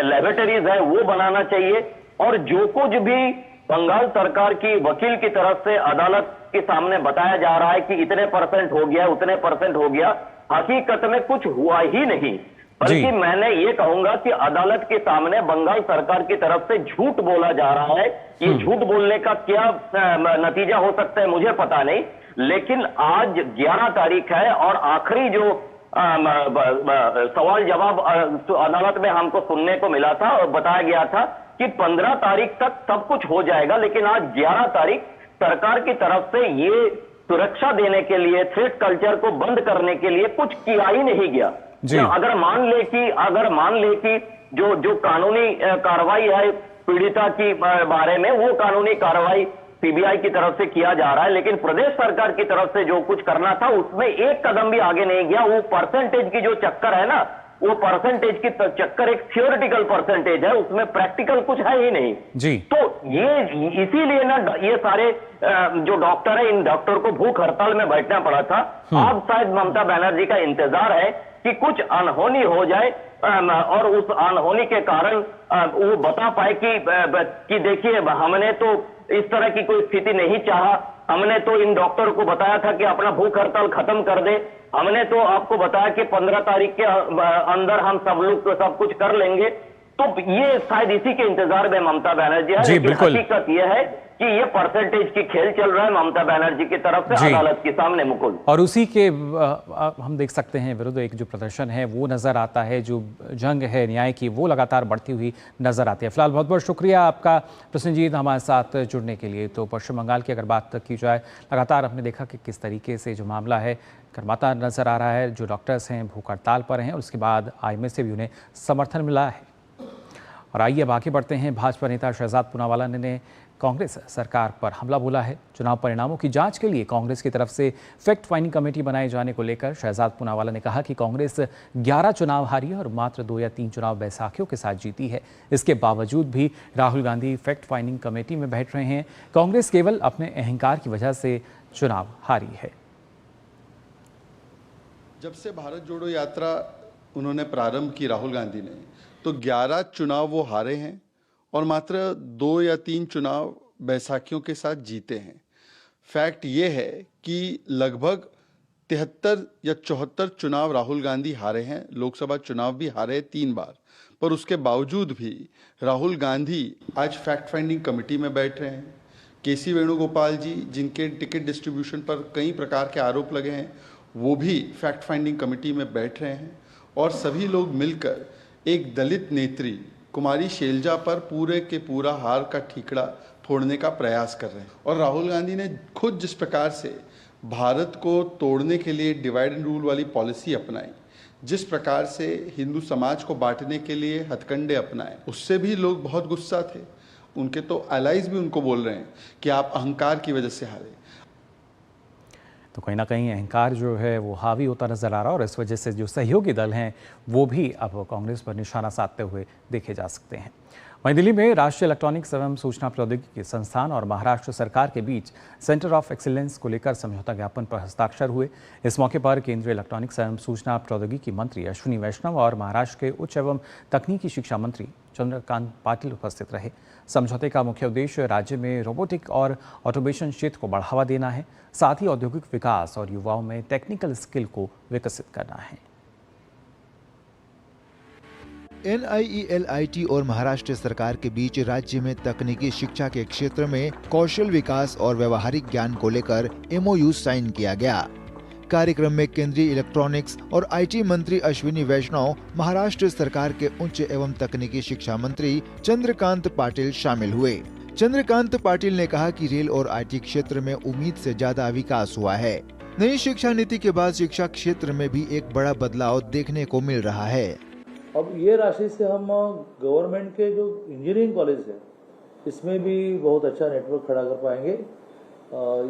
लेबोरेटरीज है वो बनाना चाहिए। और जो कुछ भी बंगाल सरकार की वकील की तरफ से अदालत के सामने बताया जा रहा है कि इतने % हो गया, उतने % हो गया, हकीकत में कुछ हुआ ही नहीं। बल्कि मैंने ये कहूंगा कि अदालत के सामने बंगाल सरकार की तरफ से झूठ बोला जा रहा है। ये झूठ बोलने का क्या नतीजा हो सकता है मुझे पता नहीं, लेकिन आज 11 तारीख है और आखिरी जो सवाल जवाब अदालत में हमको सुनने को मिला था और बताया गया था कि 15 तारीख तक सब कुछ हो जाएगा, लेकिन आज 11 तारीख सरकार की तरफ से ये सुरक्षा देने के लिए, थ्रेट कल्चर को बंद करने के लिए कुछ किया ही नहीं गया। अगर मान ले कि जो कानूनी कार्रवाई है पीड़िता की बारे में, वो कानूनी कार्रवाई सीबीआई की तरफ से किया जा रहा है, लेकिन प्रदेश सरकार की तरफ से जो कुछ करना था उसमें एक कदम भी आगे नहीं गया। वो परसेंटेज की जो चक्कर है ना, वो परसेंटेज की चक्कर एक थियोरिटिकल परसेंटेज है, उसमें प्रैक्टिकल कुछ है ही नहीं जी। तो ये इसीलिए ना ये सारे जो डॉक्टर है, इन डॉक्टर को भूख हड़ताल में बैठना पड़ा था। अब शायद ममता बनर्जी का इंतजार है कि कुछ अनहोनी हो जाए और उस अनहोनी के कारण वो बता पाए कि देखिए हमने तो इस तरह की कोई स्थिति नहीं चाहा, हमने तो इन डॉक्टर को बताया था कि अपना भूख हड़ताल खत्म कर दे, हमने तो आपको बताया कि 15 तारीख के अंदर हम सब कुछ कर लेंगे। तो ये शायद इसी के इंतजार में ममता बनर्जी है, लेकिन हकीकत ये है कि ये परसेंटेज की खेल चल रहा है ममता बनर्जी की तरफ से अदालत के सामने मुकुल। और उसी के हम देख सकते हैं विरुद्ध एक जो प्रदर्शन है वो नजर आता है, जो जंग है न्याय की वो लगातार बढ़ती हुई नजर आती है। फिलहाल बहुत बहुत शुक्रिया आपका प्रसन्नजीत हमारे साथ जुड़ने के लिए। तो पश्चिम बंगाल की अगर बात की जाए, लगातार हमने देखा कि किस तरीके से जो मामला है गर्माता नजर आ रहा है। जो डॉक्टर्स हैं भूख हड़ताल पर हैं और उसके बाद IMA से भी उन्हें समर्थन मिला है। और आइए अब आगे बढ़ते हैं। भाजपा नेता शहजाद पूनावाला ने कांग्रेस सरकार पर हमला बोला है। चुनाव परिणामों की जांच के लिए कांग्रेस की तरफ से फैक्ट फाइंडिंग कमेटी बनाए जाने को लेकर शहजाद पूनावाला ने कहा कि कांग्रेस 11 चुनाव हारी है और मात्र 2 या 3 चुनाव बैसाखियों के साथ जीती है। इसके बावजूद भी Rahul Gandhi fact finding committee में बैठ रहे हैं। कांग्रेस केवल अपने अहंकार की वजह से चुनाव हारी है। जब से भारत जोड़ो यात्रा उन्होंने प्रारंभ की राहुल गांधी ने, तो 11 चुनाव वो हारे हैं और मात्र 2 या 3 चुनाव बैसाखियों के साथ जीते हैं। फैक्ट ये है कि लगभग 73 या 74 चुनाव राहुल गांधी हारे हैं। लोकसभा चुनाव भी हारे 3 बार, पर उसके बावजूद भी राहुल गांधी आज फैक्ट फाइंडिंग कमेटी में बैठ रहे हैं। केसी वेणुगोपाल जी, जिनके टिकट डिस्ट्रीब्यूशन पर कई प्रकार के आरोप लगे हैं, वो भी फैक्ट फाइंडिंग कमेटी में बैठ रहे हैं। और सभी लोग मिलकर एक दलित नेत्री कुमारी शैलजा पर पूरे के पूरा हार का ठीकरा फोड़ने का प्रयास कर रहे हैं। और राहुल गांधी ने खुद जिस प्रकार से भारत को तोड़ने के लिए डिवाइड एंड रूल वाली पॉलिसी अपनाई, जिस प्रकार से हिंदू समाज को बांटने के लिए हथकंडे अपनाए, उससे भी लोग बहुत गुस्सा थे। उनके तो एलाइज भी उनको बोल रहे हैं कि आप अहंकार की वजह से हारे। तो कहीं ना कहीं अहंकार जो है वो हावी होता नजर आ रहा है और इस वजह से जो सहयोगी दल हैं वो भी अब कांग्रेस पर निशाना साधते हुए देखे जा सकते हैं। वहीं दिल्ली में राष्ट्रीय इलेक्ट्रॉनिक्स एवं सूचना प्रौद्योगिकी संस्थान और महाराष्ट्र सरकार के बीच सेंटर ऑफ एक्सीलेंस को लेकर समझौता ज्ञापन पर हस्ताक्षर हुए। इस मौके पर केंद्रीय इलेक्ट्रॉनिक्स एवं सूचना प्रौद्योगिकी मंत्री अश्विनी वैष्णव और महाराष्ट्र के उच्च एवं तकनीकी शिक्षा मंत्री चंद्रकांत पाटिल उपस्थित रहे। समझौते का मुख्य उद्देश्य राज्य में रोबोटिक और ऑटोमेशन क्षेत्र को बढ़ावा देना है, साथ ही औद्योगिक विकास और युवाओं में टेक्निकल स्किल को विकसित करना है। NIELIT और महाराष्ट्र सरकार के बीच राज्य में तकनीकी शिक्षा के क्षेत्र में कौशल विकास और व्यवहारिक ज्ञान को लेकर MOU साइन किया गया। कार्यक्रम में केंद्रीय इलेक्ट्रॉनिक्स और IT मंत्री अश्विनी वैष्णव, महाराष्ट्र सरकार के उच्च एवं तकनीकी शिक्षा मंत्री चंद्रकांत पाटिल शामिल हुए। चंद्रकांत पाटिल ने कहा कि रेल और IT क्षेत्र में उम्मीद से ज्यादा विकास हुआ है। नई शिक्षा नीति के बाद शिक्षा क्षेत्र में भी एक बड़ा बदलाव देखने को मिल रहा है। अब ये राशि से हम गवर्नमेंट के जो इंजीनियरिंग कॉलेज है इसमें भी बहुत अच्छा नेटवर्क खड़ा कर पाएंगे।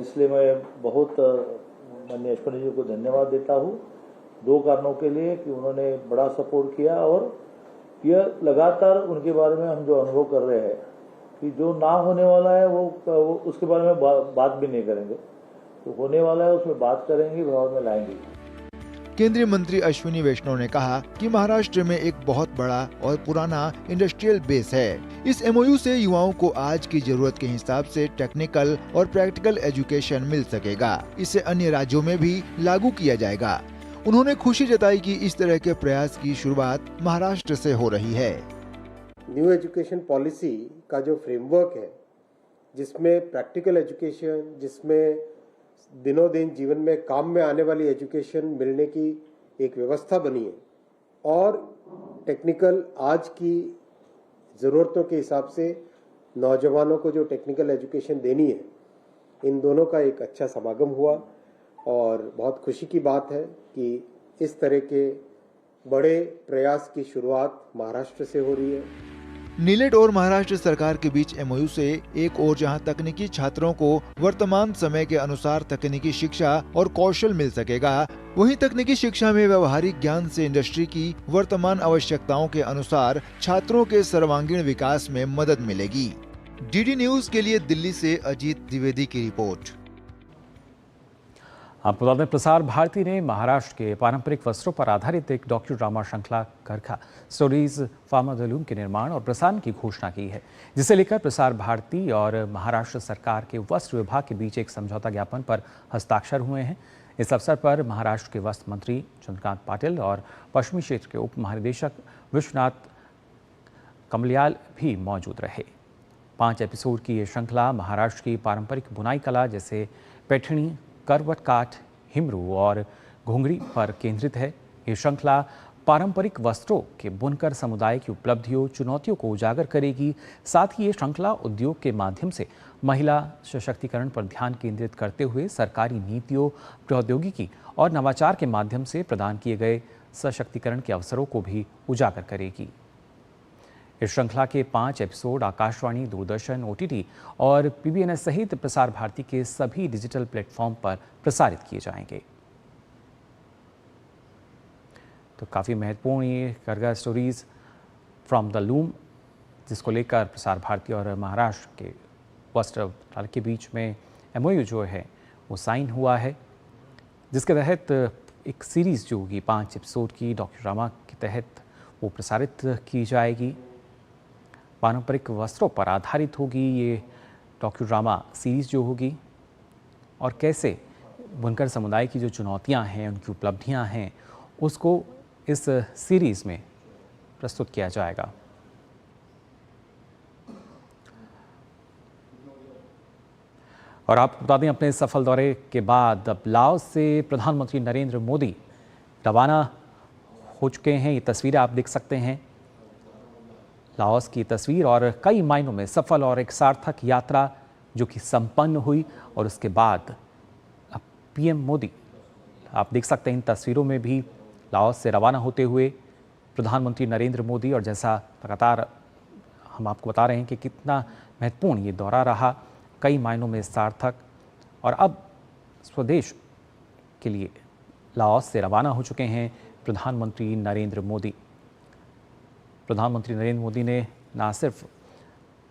इसलिए मैं बहुत माननीय अश्विनी जी को धन्यवाद देता हूँ 2 कारणों के लिए कि उन्होंने बड़ा सपोर्ट किया और यह लगातार उनके बारे में हम जो अनुभव कर रहे हैं कि जो ना होने वाला है वो उसके बारे में बात भी नहीं करेंगे, तो होने वाला है उसमें बात करेंगे, भाव में लाएंगे। केंद्रीय मंत्री अश्विनी वैष्णव ने कहा कि महाराष्ट्र में एक बहुत बड़ा और पुराना इंडस्ट्रियल बेस है। इस MOU से युवाओं को आज की जरूरत के हिसाब से टेक्निकल और प्रैक्टिकल एजुकेशन मिल सकेगा। इसे अन्य राज्यों में भी लागू किया जाएगा। उन्होंने खुशी जताई कि इस तरह के प्रयास की शुरुआत महाराष्ट्र से हो रही है। न्यू एजुकेशन पॉलिसी का जो फ्रेमवर्क है, जिसमें प्रैक्टिकल एजुकेशन, जिसमें दिनों दिन जीवन में काम में आने वाली एजुकेशन मिलने की एक व्यवस्था बनी है और टेक्निकल आज की ज़रूरतों के हिसाब से नौजवानों को जो टेक्निकल एजुकेशन देनी है, इन दोनों का एक अच्छा समागम हुआ और बहुत खुशी की बात है कि इस तरह के बड़े प्रयास की शुरुआत महाराष्ट्र से हो रही है। नीलेट और महाराष्ट्र सरकार के बीच MOU से एक और जहां तकनीकी छात्रों को वर्तमान समय के अनुसार तकनीकी शिक्षा और कौशल मिल सकेगा, वहीं तकनीकी शिक्षा में व्यवहारिक ज्ञान से इंडस्ट्री की वर्तमान आवश्यकताओं के अनुसार छात्रों के सर्वांगीण विकास में मदद मिलेगी। DD न्यूज के लिए दिल्ली से अजीत द्विवेदी की रिपोर्ट। आपको बता दें, प्रसार भारती ने महाराष्ट्र के पारंपरिक वस्त्रों पर आधारित एक डॉक्यूड्रामा श्रृंखला करखा स्टोरीज फार्मादलूम के निर्माण और प्रसारण की घोषणा की है, जिसे लेकर प्रसार भारती और महाराष्ट्र सरकार के वस्त्र विभाग के बीच एक समझौता ज्ञापन पर हस्ताक्षर हुए हैं। इस अवसर पर महाराष्ट्र के वस्त्र मंत्री चंद्रकांत पाटिल और पश्चिमी क्षेत्र के उप महानिदेशक विश्वनाथ कमलियाल भी मौजूद रहे। 5 एपिसोड की ये श्रृंखला महाराष्ट्र की पारंपरिक बुनाई कला जैसे पैठणी, करवट काठ, हिमरू और घुंघरी पर केंद्रित है। ये श्रृंखला पारंपरिक वस्त्रों के बुनकर समुदाय की उपलब्धियों, चुनौतियों को उजागर करेगी। साथ ही ये श्रृंखला उद्योग के माध्यम से महिला सशक्तिकरण पर ध्यान केंद्रित करते हुए सरकारी नीतियों, प्रौद्योगिकी और नवाचार के माध्यम से प्रदान किए गए सशक्तिकरण के अवसरों को भी उजागर करेगी। इस श्रृंखला के 5 एपिसोड आकाशवाणी, दूरदर्शन, OTT और PBNS सहित प्रसार भारती के सभी डिजिटल प्लेटफॉर्म पर प्रसारित किए जाएंगे। तो काफ़ी महत्वपूर्ण ये करगा स्टोरीज फ्रॉम द लूम, जिसको लेकर प्रसार भारती और महाराष्ट्र के वस्त्र मंत्रालय के बीच में MOU जो है वो साइन हुआ है, जिसके तहत एक सीरीज़ जो होगी 5 एपिसोड की डॉक्यूड्रामा के तहत वो प्रसारित की जाएगी। पारंपरिक वस्त्रों पर आधारित होगी ये डॉक्यूड्रामा सीरीज़ जो होगी और कैसे बुनकर समुदाय की जो चुनौतियां हैं, उनकी उपलब्धियां हैं, उसको इस सीरीज़ में प्रस्तुत किया जाएगा। और आप बता दें, अपने सफल दौरे के बाद अब लाओस से प्रधानमंत्री नरेंद्र मोदी रवाना हो चुके हैं। ये तस्वीरें आप देख सकते हैं, लाओस की तस्वीर, और कई मायनों में सफल और एक सार्थक यात्रा जो कि संपन्न हुई। और उसके बाद अब PM मोदी, आप देख सकते हैं इन तस्वीरों में भी लाओस से रवाना होते हुए प्रधानमंत्री नरेंद्र मोदी। और जैसा लगातार हम आपको बता रहे हैं कि कितना महत्वपूर्ण ये दौरा रहा, कई मायनों में सार्थक, और अब स्वदेश के लिए लाओस से रवाना हो चुके हैं प्रधानमंत्री नरेंद्र मोदी। प्रधानमंत्री नरेंद्र मोदी ने न सिर्फ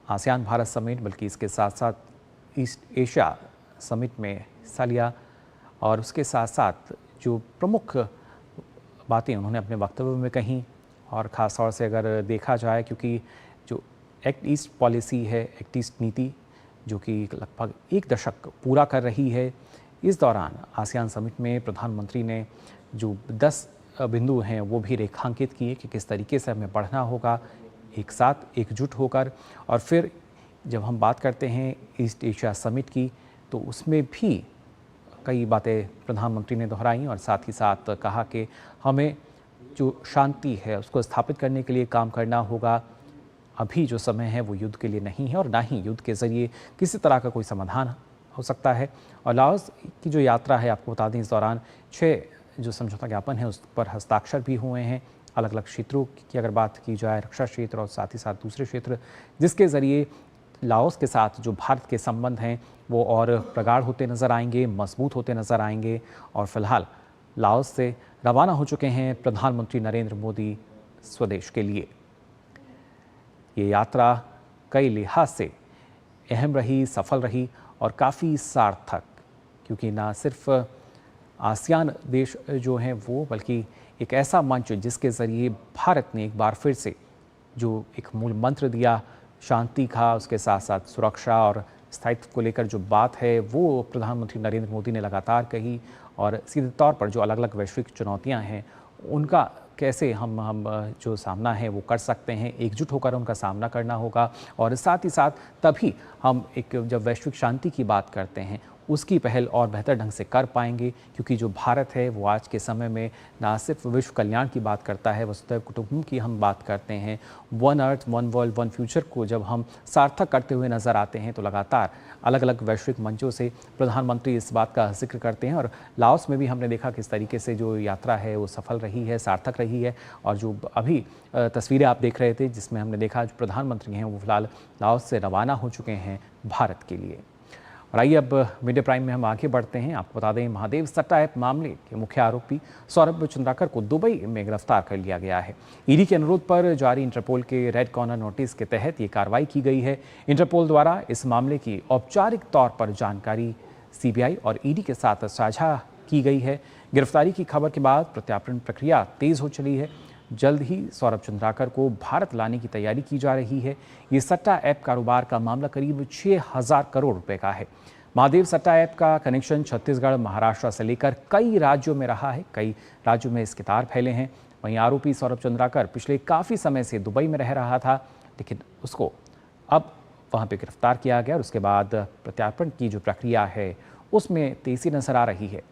आसियान भारत समिट बल्कि इसके साथ साथ ईस्ट एशिया समिट में हिस्सा लिया और उसके साथ साथ जो प्रमुख बातें उन्होंने अपने वक्तव्य में कहीं और ख़ास तौर से अगर देखा जाए क्योंकि जो एक्ट ईस्ट पॉलिसी है, एक्ट ईस्ट नीति जो कि लगभग 1 दशक पूरा कर रही है, इस दौरान आसियान समिट में प्रधानमंत्री ने जो 10 बिंदु हैं वो भी रेखांकित किए कि किस तरीके से हमें बढ़ना होगा एक साथ एकजुट होकर। और फिर जब हम बात करते हैं ईस्ट एशिया समिट की तो उसमें भी कई बातें प्रधानमंत्री ने दोहराई और साथ ही साथ कहा कि हमें जो शांति है उसको स्थापित करने के लिए काम करना होगा। अभी जो समय है वो युद्ध के लिए नहीं है और ना ही युद्ध के ज़रिए किसी तरह का कोई समाधान हो सकता है। और लाओस की जो यात्रा है, आपको बता दें, इस दौरान 6 जो समझौता ज्ञापन है उस पर हस्ताक्षर भी हुए हैं। अलग अलग क्षेत्रों की अगर बात की जाए, रक्षा क्षेत्र और साथ ही साथ दूसरे क्षेत्र, जिसके ज़रिए लाओस के साथ जो भारत के संबंध हैं वो और प्रगाढ़ होते नज़र आएंगे, मजबूत होते नज़र आएंगे। और फिलहाल लाओस से रवाना हो चुके हैं प्रधानमंत्री नरेंद्र मोदी स्वदेश के लिए। ये यात्रा कई लिहाज से अहम रही, सफल रही और काफ़ी सार्थक, क्योंकि ना सिर्फ आसियान देश जो हैं वो बल्कि एक ऐसा मंच जिसके ज़रिए भारत ने एक बार फिर से जो एक मूल मंत्र दिया शांति का, उसके साथ साथ सुरक्षा और स्थायित्व को लेकर जो बात है वो प्रधानमंत्री नरेंद्र मोदी ने लगातार कही। और सीधे तौर पर जो अलग अलग वैश्विक चुनौतियां हैं उनका कैसे हम जो सामना है वो कर सकते हैं, एकजुट होकर उनका सामना करना होगा। और साथ ही साथ तभी हम एक जब वैश्विक शांति की बात करते हैं उसकी पहल और बेहतर ढंग से कर पाएंगे, क्योंकि जो भारत है वो आज के समय में ना सिर्फ विश्व कल्याण की बात करता है, वसुधैव कुटुंबकम की हम बात करते हैं, one earth one world one future को जब हम सार्थक करते हुए नज़र आते हैं तो लगातार अलग अलग वैश्विक मंचों से प्रधानमंत्री इस बात का जिक्र करते हैं। और लाओस में भी हमने देखा किस तरीके से जो यात्रा है वो सफल रही है, सार्थक रही है। और जो अभी तस्वीरें आप देख रहे थे जिसमें हमने देखा जो प्रधानमंत्री हैं वो फिलहाल लाओस से रवाना हो चुके हैं भारत के लिए। और आइए अब मीडिया प्राइम में हम आगे बढ़ते हैं। आपको बता दें, महादेव सट्टा ऐप मामले के मुख्य आरोपी सौरभ चंद्राकर को दुबई में गिरफ्तार कर लिया गया है। ईडी के अनुरोध पर जारी इंटरपोल के रेड कॉर्नर नोटिस के तहत ये कार्रवाई की गई है। इंटरपोल द्वारा इस मामले की औपचारिक तौर पर जानकारी सीबीआई और ईडी के साथ साझा की गई है। गिरफ्तारी की खबर के बाद प्रत्यार्पण प्रक्रिया तेज हो चली है। जल्द ही सौरभ चंद्राकर को भारत लाने की तैयारी की जा रही है। ये सट्टा ऐप कारोबार का मामला करीब 6,000 करोड़ रुपए का है। महादेव सट्टा ऐप का कनेक्शन छत्तीसगढ़, महाराष्ट्र से लेकर कई राज्यों में रहा है। कई राज्यों में इसके तार फैले हैं। वहीं आरोपी सौरभ चंद्राकर पिछले काफ़ी समय से दुबई में रह रहा था, लेकिन उसको अब वहाँ पे गिरफ्तार किया गया और उसके बाद प्रत्यार्पण की जो प्रक्रिया है उसमें तेज़ी नजर आ रही है।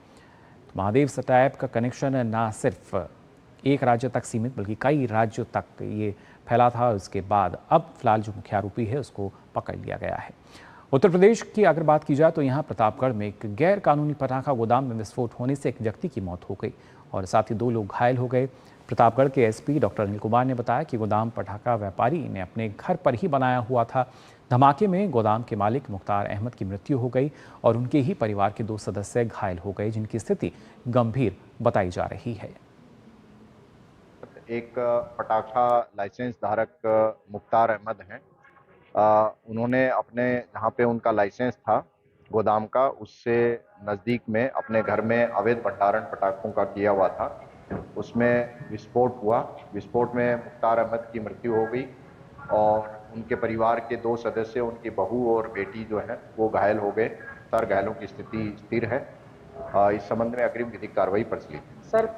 महादेव सट्टा ऐप का कनेक्शन ना सिर्फ एक राज्य तक सीमित बल्कि कई राज्यों तक ये फैला था। उसके बाद अब फिलहाल जो मुख्य आरोपी है उसको पकड़ लिया गया है। उत्तर प्रदेश की अगर बात की जाए तो यहाँ प्रतापगढ़ में एक गैर कानूनी पटाखा गोदाम में विस्फोट होने से एक व्यक्ति की मौत हो गई और साथ ही 2 लोग घायल हो गए। प्रतापगढ़ के एसपी डॉक्टर अनिल कुमार ने बताया कि गोदाम पटाखा व्यापारी ने अपने घर पर ही बनाया हुआ था। धमाके में गोदाम के मालिक मुख्तार अहमद की मृत्यु हो गई और उनके ही परिवार के 2 सदस्य घायल हो गए, जिनकी स्थिति गंभीर बताई जा रही है। एक पटाखा लाइसेंस धारक मुख्तार अहमद हैं। उन्होंने अपने जहाँ पे उनका लाइसेंस था गोदाम का, उससे नज़दीक में अपने घर में अवैध भंडारण पटाखों का किया हुआ था। उसमें विस्फोट हुआ। विस्फोट में मुख्तार अहमद की मृत्यु हो गई और उनके परिवार के 2 सदस्य, उनकी बहू और बेटी जो है वो घायल हो गए। 4 घायलों की स्थिति स्थिर है। इस संबंध में अग्रिम विधिक कार्रवाई प्रचलित है। सर,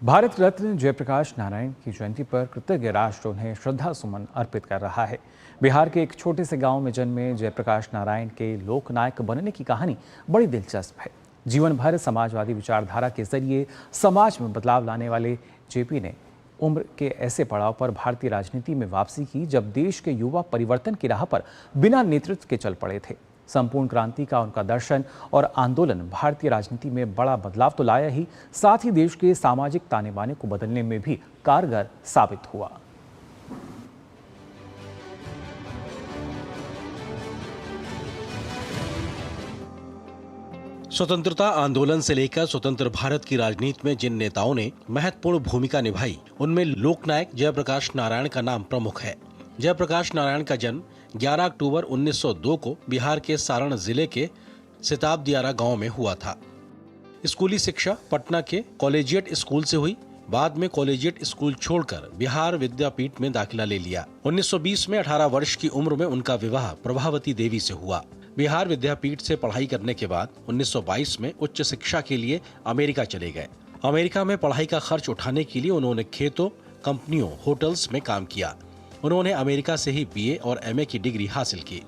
भारत रत्न जयप्रकाश नारायण की जयंती पर कृतज्ञ राष्ट्र उन्हें श्रद्धा सुमन अर्पित कर रहा है। बिहार के एक छोटे से गांव में जन्मे जयप्रकाश नारायण के लोकनायक बनने की कहानी बड़ी दिलचस्प है। जीवन भर समाजवादी विचारधारा के जरिए समाज में बदलाव लाने वाले जेपी ने उम्र के ऐसे पड़ाव पर भारतीय राजनीति में वापसी की जब देश के युवा परिवर्तन की राह पर बिना नेतृत्व के चल पड़े थे। संपूर्ण क्रांति का उनका दर्शन और आंदोलन भारतीय राजनीति में बड़ा बदलाव तो लाया ही, साथ ही देश के सामाजिक ताने बाने को बदलने में भी कारगर साबित हुआ। स्वतंत्रता आंदोलन से लेकर स्वतंत्र भारत की राजनीति में जिन नेताओं ने महत्वपूर्ण भूमिका निभाई, उनमें लोकनायक जयप्रकाश नारायण का नाम प्रमुख है। जयप्रकाश नारायण का जन्म 11 अक्टूबर 1902 को बिहार के सारण जिले के सिताब दियारा गांव में हुआ था। स्कूली शिक्षा पटना के कॉलेजिएट स्कूल से हुई। बाद में कॉलेजिएट स्कूल छोड़कर बिहार विद्यापीठ में दाखिला ले लिया। 1920 में 18 वर्ष की उम्र में उनका विवाह प्रभावती देवी से हुआ। बिहार विद्यापीठ से पढ़ाई करने के बाद 1922 में उच्च शिक्षा के लिए अमेरिका चले गए। अमेरिका में पढ़ाई का खर्च उठाने के लिए उन्होंने खेतों, कंपनियों, होटल्स में काम किया। उन्होंने अमेरिका से ही बीए और एमए की डिग्री हासिल की।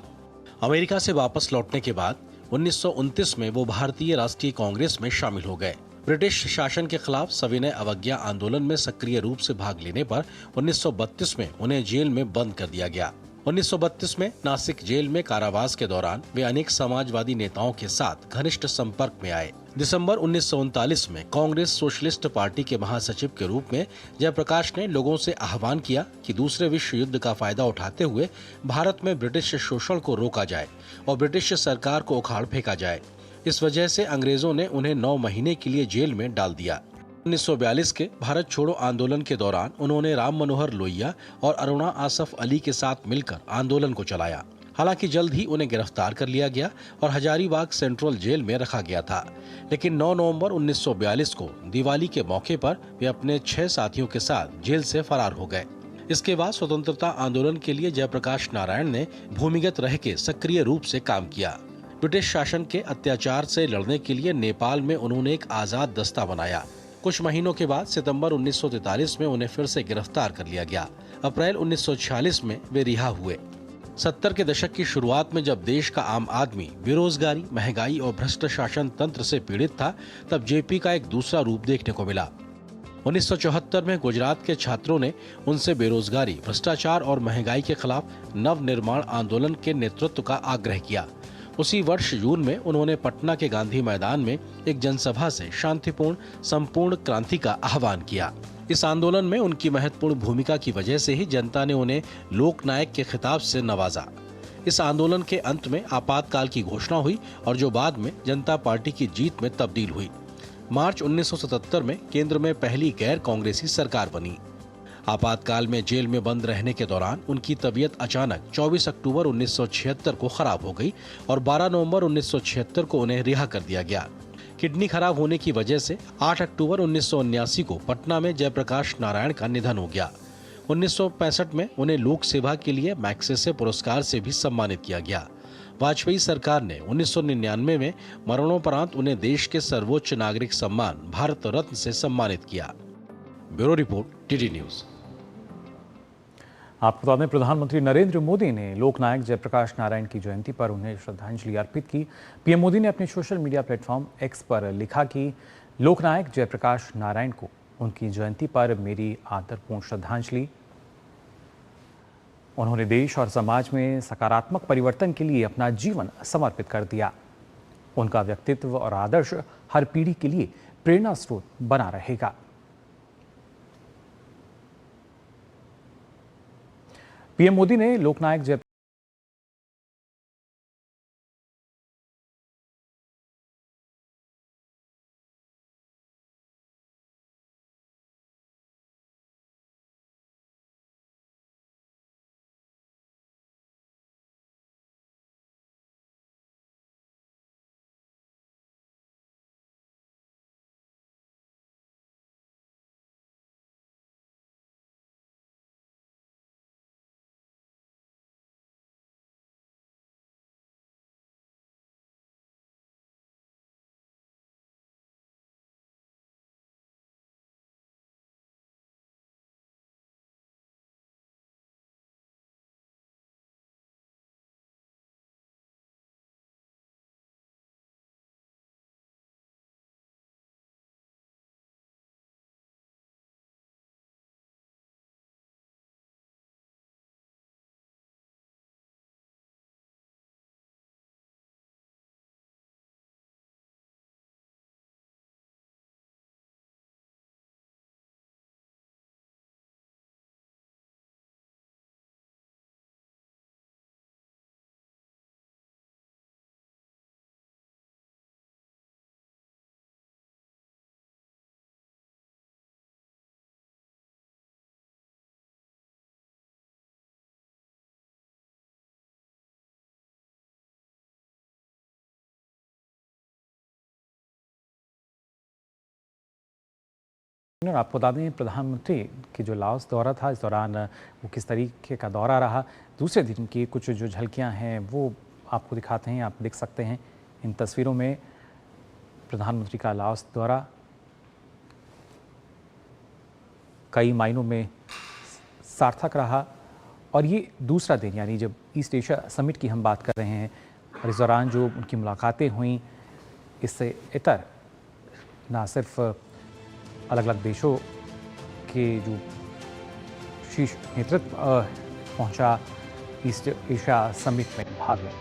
अमेरिका से वापस लौटने के बाद 1929 में वो भारतीय राष्ट्रीय कांग्रेस में शामिल हो गए। ब्रिटिश शासन के खिलाफ सविनय अवज्ञा आंदोलन में सक्रिय रूप से भाग लेने पर 1932 में उन्हें जेल में बंद कर दिया गया। 1932 में नासिक जेल में कारावास के दौरान वे अनेक समाजवादी नेताओं के साथ घनिष्ठ संपर्क में आए। दिसंबर 1939 में कांग्रेस सोशलिस्ट पार्टी के महासचिव के रूप में जयप्रकाश ने लोगों से आह्वान किया कि दूसरे विश्व युद्ध का फायदा उठाते हुए भारत में ब्रिटिश शोषण को रोका जाए और ब्रिटिश सरकार को उखाड़ फेंका जाए। इस वजह से अंग्रेजों ने उन्हें 9 महीने के लिए जेल में डाल दिया। 1942 के भारत छोड़ो आंदोलन के दौरान उन्होंने राम मनोहर लोहिया और अरुणा आसफ अली के साथ मिलकर आंदोलन को चलाया। हालांकि जल्द ही उन्हें गिरफ्तार कर लिया गया और हजारीबाग सेंट्रल जेल में रखा गया था। लेकिन 9 नवंबर 1942 को दिवाली के मौके पर वे अपने 6 साथियों के साथ जेल से फरार हो गए। इसके बाद स्वतंत्रता आंदोलन के लिए जयप्रकाश नारायण ने भूमिगत रह के सक्रिय रूप से काम किया। ब्रिटिश शासन के अत्याचार से लड़ने के लिए नेपाल में उन्होंने एक आजाद दस्ता बनाया। कुछ महीनों के बाद सितंबर 1943 में उन्हें फिर से गिरफ्तार कर लिया गया। अप्रैल 1946 में वे रिहा हुए। 70 के दशक की शुरुआत में जब देश का आम आदमी बेरोजगारी, महंगाई और भ्रष्ट शासन तंत्र से पीड़ित था, तब जेपी का एक दूसरा रूप देखने को मिला। 1974 में गुजरात के छात्रों ने उनसे बेरोजगारी, भ्रष्टाचार और महंगाई के खिलाफ नव निर्माण आंदोलन के नेतृत्व का आग्रह किया। उसी वर्ष जून में उन्होंने पटना के गांधी मैदान में एक जनसभा से शांतिपूर्ण संपूर्ण क्रांति का आह्वान किया। इस आंदोलन में उनकी महत्वपूर्ण भूमिका की वजह से ही जनता ने उन्हें लोकनायक के खिताब से नवाजा। इस आंदोलन के अंत में आपातकाल की घोषणा हुई और जो बाद में जनता पार्टी की जीत में तब्दील हुई। मार्च 1977 में केंद्र में पहली गैर कांग्रेसी सरकार बनी। आपातकाल में जेल में बंद रहने के दौरान उनकी तबीयत अचानक 24 अक्टूबर 1976 को खराब हो गई और 12 नवंबर 1976 को उन्हें रिहा कर दिया गया। किडनी खराब होने की वजह से 8 अक्टूबर 1979 को पटना में जयप्रकाश नारायण का निधन हो गया। 1965 में उन्हें लोक सेवा के लिए मैग्सेसे पुरस्कार से भी सम्मानित किया गया। वाजपेयी सरकार ने 1999 में मरणोपरांत उन्हें देश के सर्वोच्च नागरिक सम्मान भारत रत्न से सम्मानित किया। Bureau report, TT news. आपको बता दें, प्रधानमंत्री नरेंद्र मोदी ने लोकनायक जयप्रकाश नारायण की जयंती पर उन्हें श्रद्धांजलि अर्पित की। पीएम मोदी ने अपने सोशल मीडिया प्लेटफॉर्म एक्स पर लिखा कि लोकनायक जयप्रकाश नारायण को उनकी जयंती पर मेरी आदरपूर्ण श्रद्धांजलि। उन्होंने देश और समाज में सकारात्मक परिवर्तन के लिए अपना जीवन समर्पित कर दिया। उनका व्यक्तित्व और आदर्श हर पीढ़ी के लिए प्रेरणा स्रोत बना रहेगा। पीएम मोदी ने लोकनायक जय और आपको बता दें प्रधानमंत्री की जो लाओस दौरा था, इस दौरान वो किस तरीके का दौरा रहा, दूसरे दिन की कुछ जो झलकियां हैं वो आपको दिखाते हैं। आप देख सकते हैं इन तस्वीरों में प्रधानमंत्री का लाओस दौरा कई मायनों में सार्थक रहा। और ये दूसरा दिन, यानी जब ईस्ट एशिया समिट की हम बात कर रहे हैं और इस दौरान जो उनकी मुलाकातें हुई, इससे इतर ना सिर्फ अलग अलग देशों के जो शीर्ष नेतृत्व पहुंचा ईस्ट एशिया समिट में भाग लें।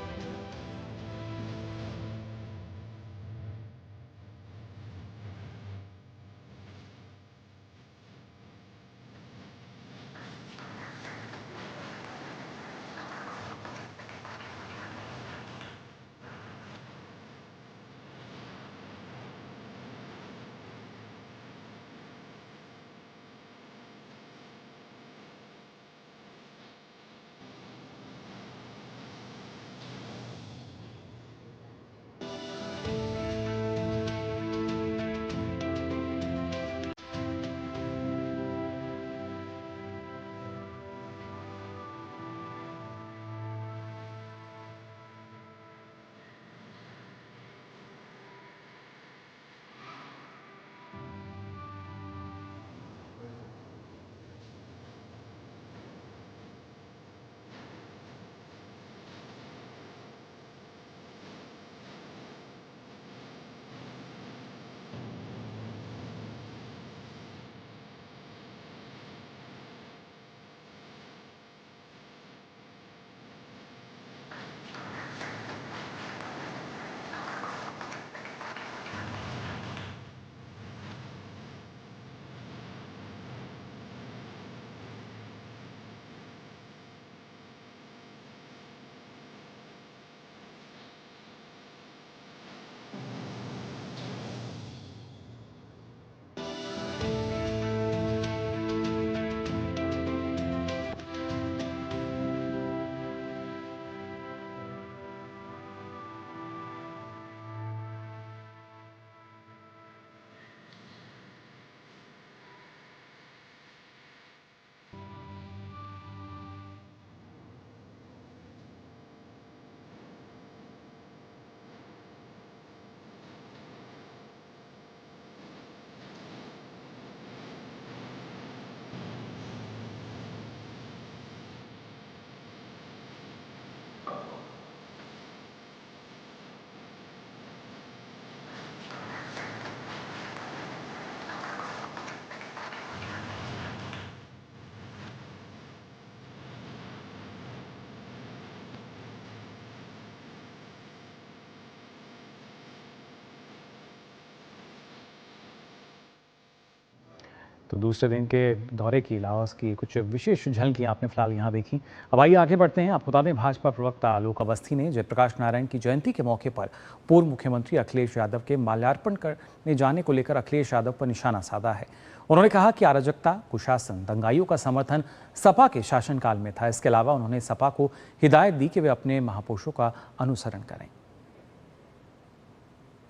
तो दूसरे दिन के दौरे की लाओस की कुछ विशेष झलकियां आपने फिलहाल यहाँ देखी। अब आइए आगे बढ़ते हैं। आपको बता दें भाजपा प्रवक्ता आलोक अवस्थी ने जयप्रकाश नारायण की जयंती के मौके पर पूर्व मुख्यमंत्री अखिलेश यादव के माल्यार्पण करने जाने को लेकर अखिलेश यादव पर निशाना साधा है। उन्होंने कहा कि अराजकता, कुशासन, दंगाइयों का समर्थन सपा के शासनकाल में था। इसके अलावा उन्होंने सपा को हिदायत दी कि वे अपने महापुरुषों का अनुसरण करें।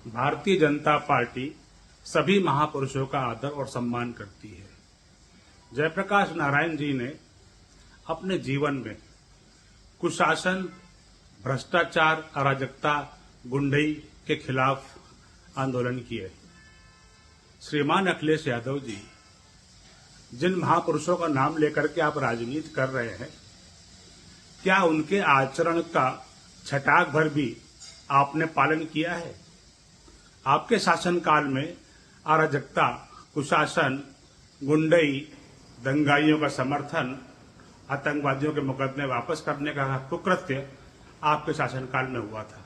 भारतीय जनता पार्टी सभी महापुरुषों का आदर और सम्मान करती है। जयप्रकाश नारायण जी ने अपने जीवन में कुशासन, भ्रष्टाचार, अराजकता, गुंडई के खिलाफ आंदोलन किए। श्रीमान अखिलेश यादव जी, जिन महापुरुषों का नाम लेकर के आप राजनीति कर रहे हैं, क्या उनके आचरण का छटाक भर भी आपने पालन किया है? आपके शासनकाल में अराजकता, कुशासन, गुंडई, दंगाइयों का समर्थन, आतंकवादियों के मुकदमे वापस करने का कुकृत्य आपके शासनकाल में हुआ था।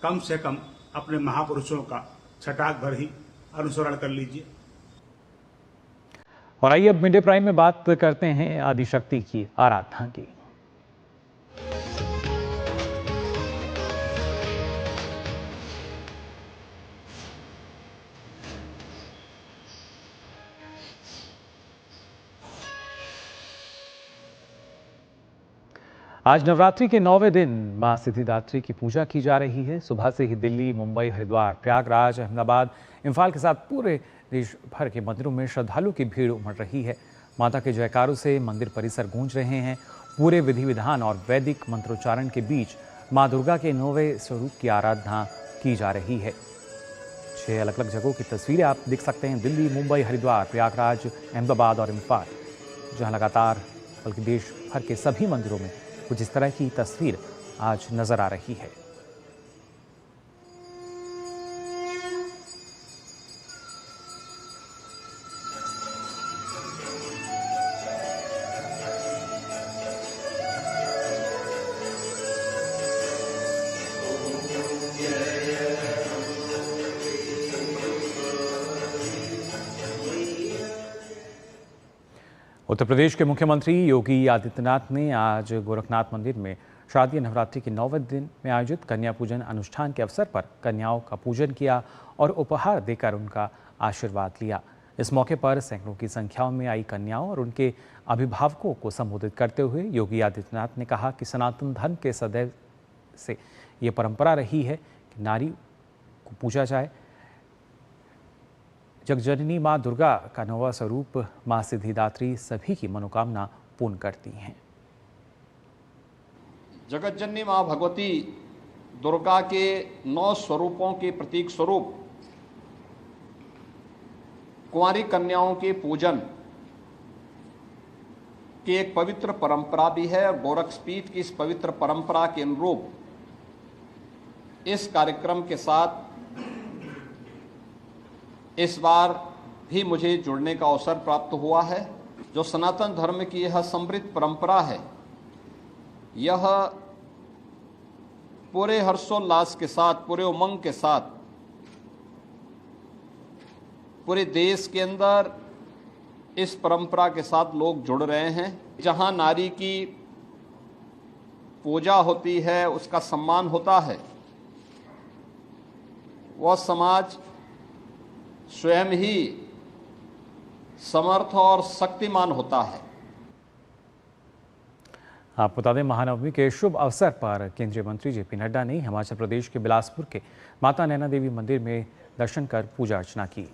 कम से कम अपने महापुरुषों का छटाक भर ही अनुसरण कर लीजिए। और आइए अब मिड डे प्राइम में बात करते हैं आदिशक्ति की आराधना की। आज नवरात्रि के 9वें दिन मां सिद्धिदात्री की पूजा की जा रही है। सुबह से ही दिल्ली, मुंबई, हरिद्वार, प्रयागराज, अहमदाबाद, इम्फाल के साथ पूरे देश भर के मंदिरों में श्रद्धालुओं की भीड़ उमड़ रही है। माता के जयकारों से मंदिर परिसर गूंज रहे हैं। पूरे विधि विधान और वैदिक मंत्रोच्चारण के बीच मां दुर्गा के 9वें स्वरूप की आराधना की जा रही है। 6 अलग अलग जगहों की तस्वीरें आप देख सकते हैं। दिल्ली, मुंबई, हरिद्वार, प्रयागराज, अहमदाबाद और इम्फाल, जहां लगातार बल्कि देश भर के सभी मंदिरों में कुछ इस तरह की तस्वीर आज नजर आ रही है। उत्तर प्रदेश के मुख्यमंत्री योगी आदित्यनाथ ने आज गोरखनाथ मंदिर में शारदीय नवरात्रि के 9वें दिन में आयोजित कन्या पूजन अनुष्ठान के अवसर पर कन्याओं का पूजन किया और उपहार देकर उनका आशीर्वाद लिया। इस मौके पर सैकड़ों की संख्याओं में आई कन्याओं और उनके अभिभावकों को संबोधित करते हुए योगी आदित्यनाथ ने कहा कि सनातन धर्म के सदैव से ये परंपरा रही है कि नारी को पूजा जाए। जगजननी मां दुर्गा का 9वां स्वरूप मां सिद्धिदात्री सभी की मनोकामना पूर्ण करती हैं। जगतजननी मां भगवती दुर्गा के 9 स्वरूपों के प्रतीक स्वरूप कुंवारी कन्याओं के पूजन की एक पवित्र परंपरा भी है और गोरखपीठ की इस पवित्र परंपरा के अनुरूप इस कार्यक्रम के साथ इस बार भी मुझे जुड़ने का अवसर प्राप्त हुआ है। जो सनातन धर्म की यह समृद्ध परंपरा है, यह पूरे हर्षोल्लास के साथ, पूरे उमंग के साथ पूरे देश के अंदर इस परंपरा के साथ लोग जुड़ रहे हैं। जहां नारी की पूजा होती है, उसका सम्मान होता है, वह समाज स्वयं ही समर्थ और शक्तिमान होता है। आप बता दें, महानवमी के शुभ अवसर पर केंद्रीय मंत्री जेपी नड्डा ने हिमाचल प्रदेश के बिलासपुर के माता नैना देवी मंदिर में दर्शन कर पूजा अर्चना की।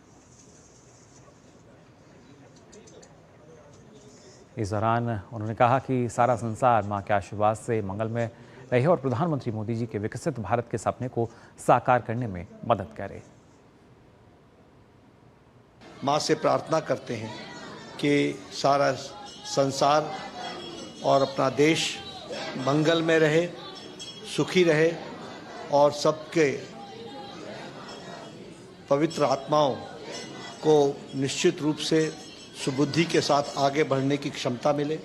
इस दौरान उन्होंने कहा कि सारा संसार मां के आशीर्वाद से मंगलमय रहे और प्रधानमंत्री मोदी जी के विकसित भारत के सपने को साकार करने में मदद करे। माँ से प्रार्थना करते हैं कि सारा संसार और अपना देश मंगल में रहे, सुखी रहे और सबके पवित्र आत्माओं को निश्चित रूप से सुबुद्धि के साथ आगे बढ़ने की क्षमता मिले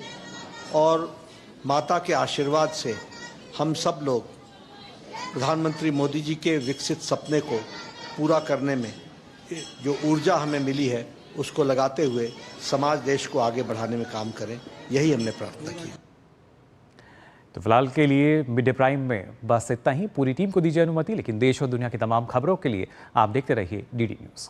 और माता के आशीर्वाद से हम सब लोग प्रधानमंत्री मोदी जी के विकसित सपने को पूरा करने में जो ऊर्जा हमें मिली है उसको लगाते हुए समाज देश को आगे बढ़ाने में काम करें, यही हमने प्रार्थना की। तो फिलहाल के लिए मिड डे प्राइम में बस इतना ही। पूरी टीम को दीजिए अनुमति, लेकिन देश और दुनिया की तमाम खबरों के लिए आप देखते रहिए डीडी न्यूज़।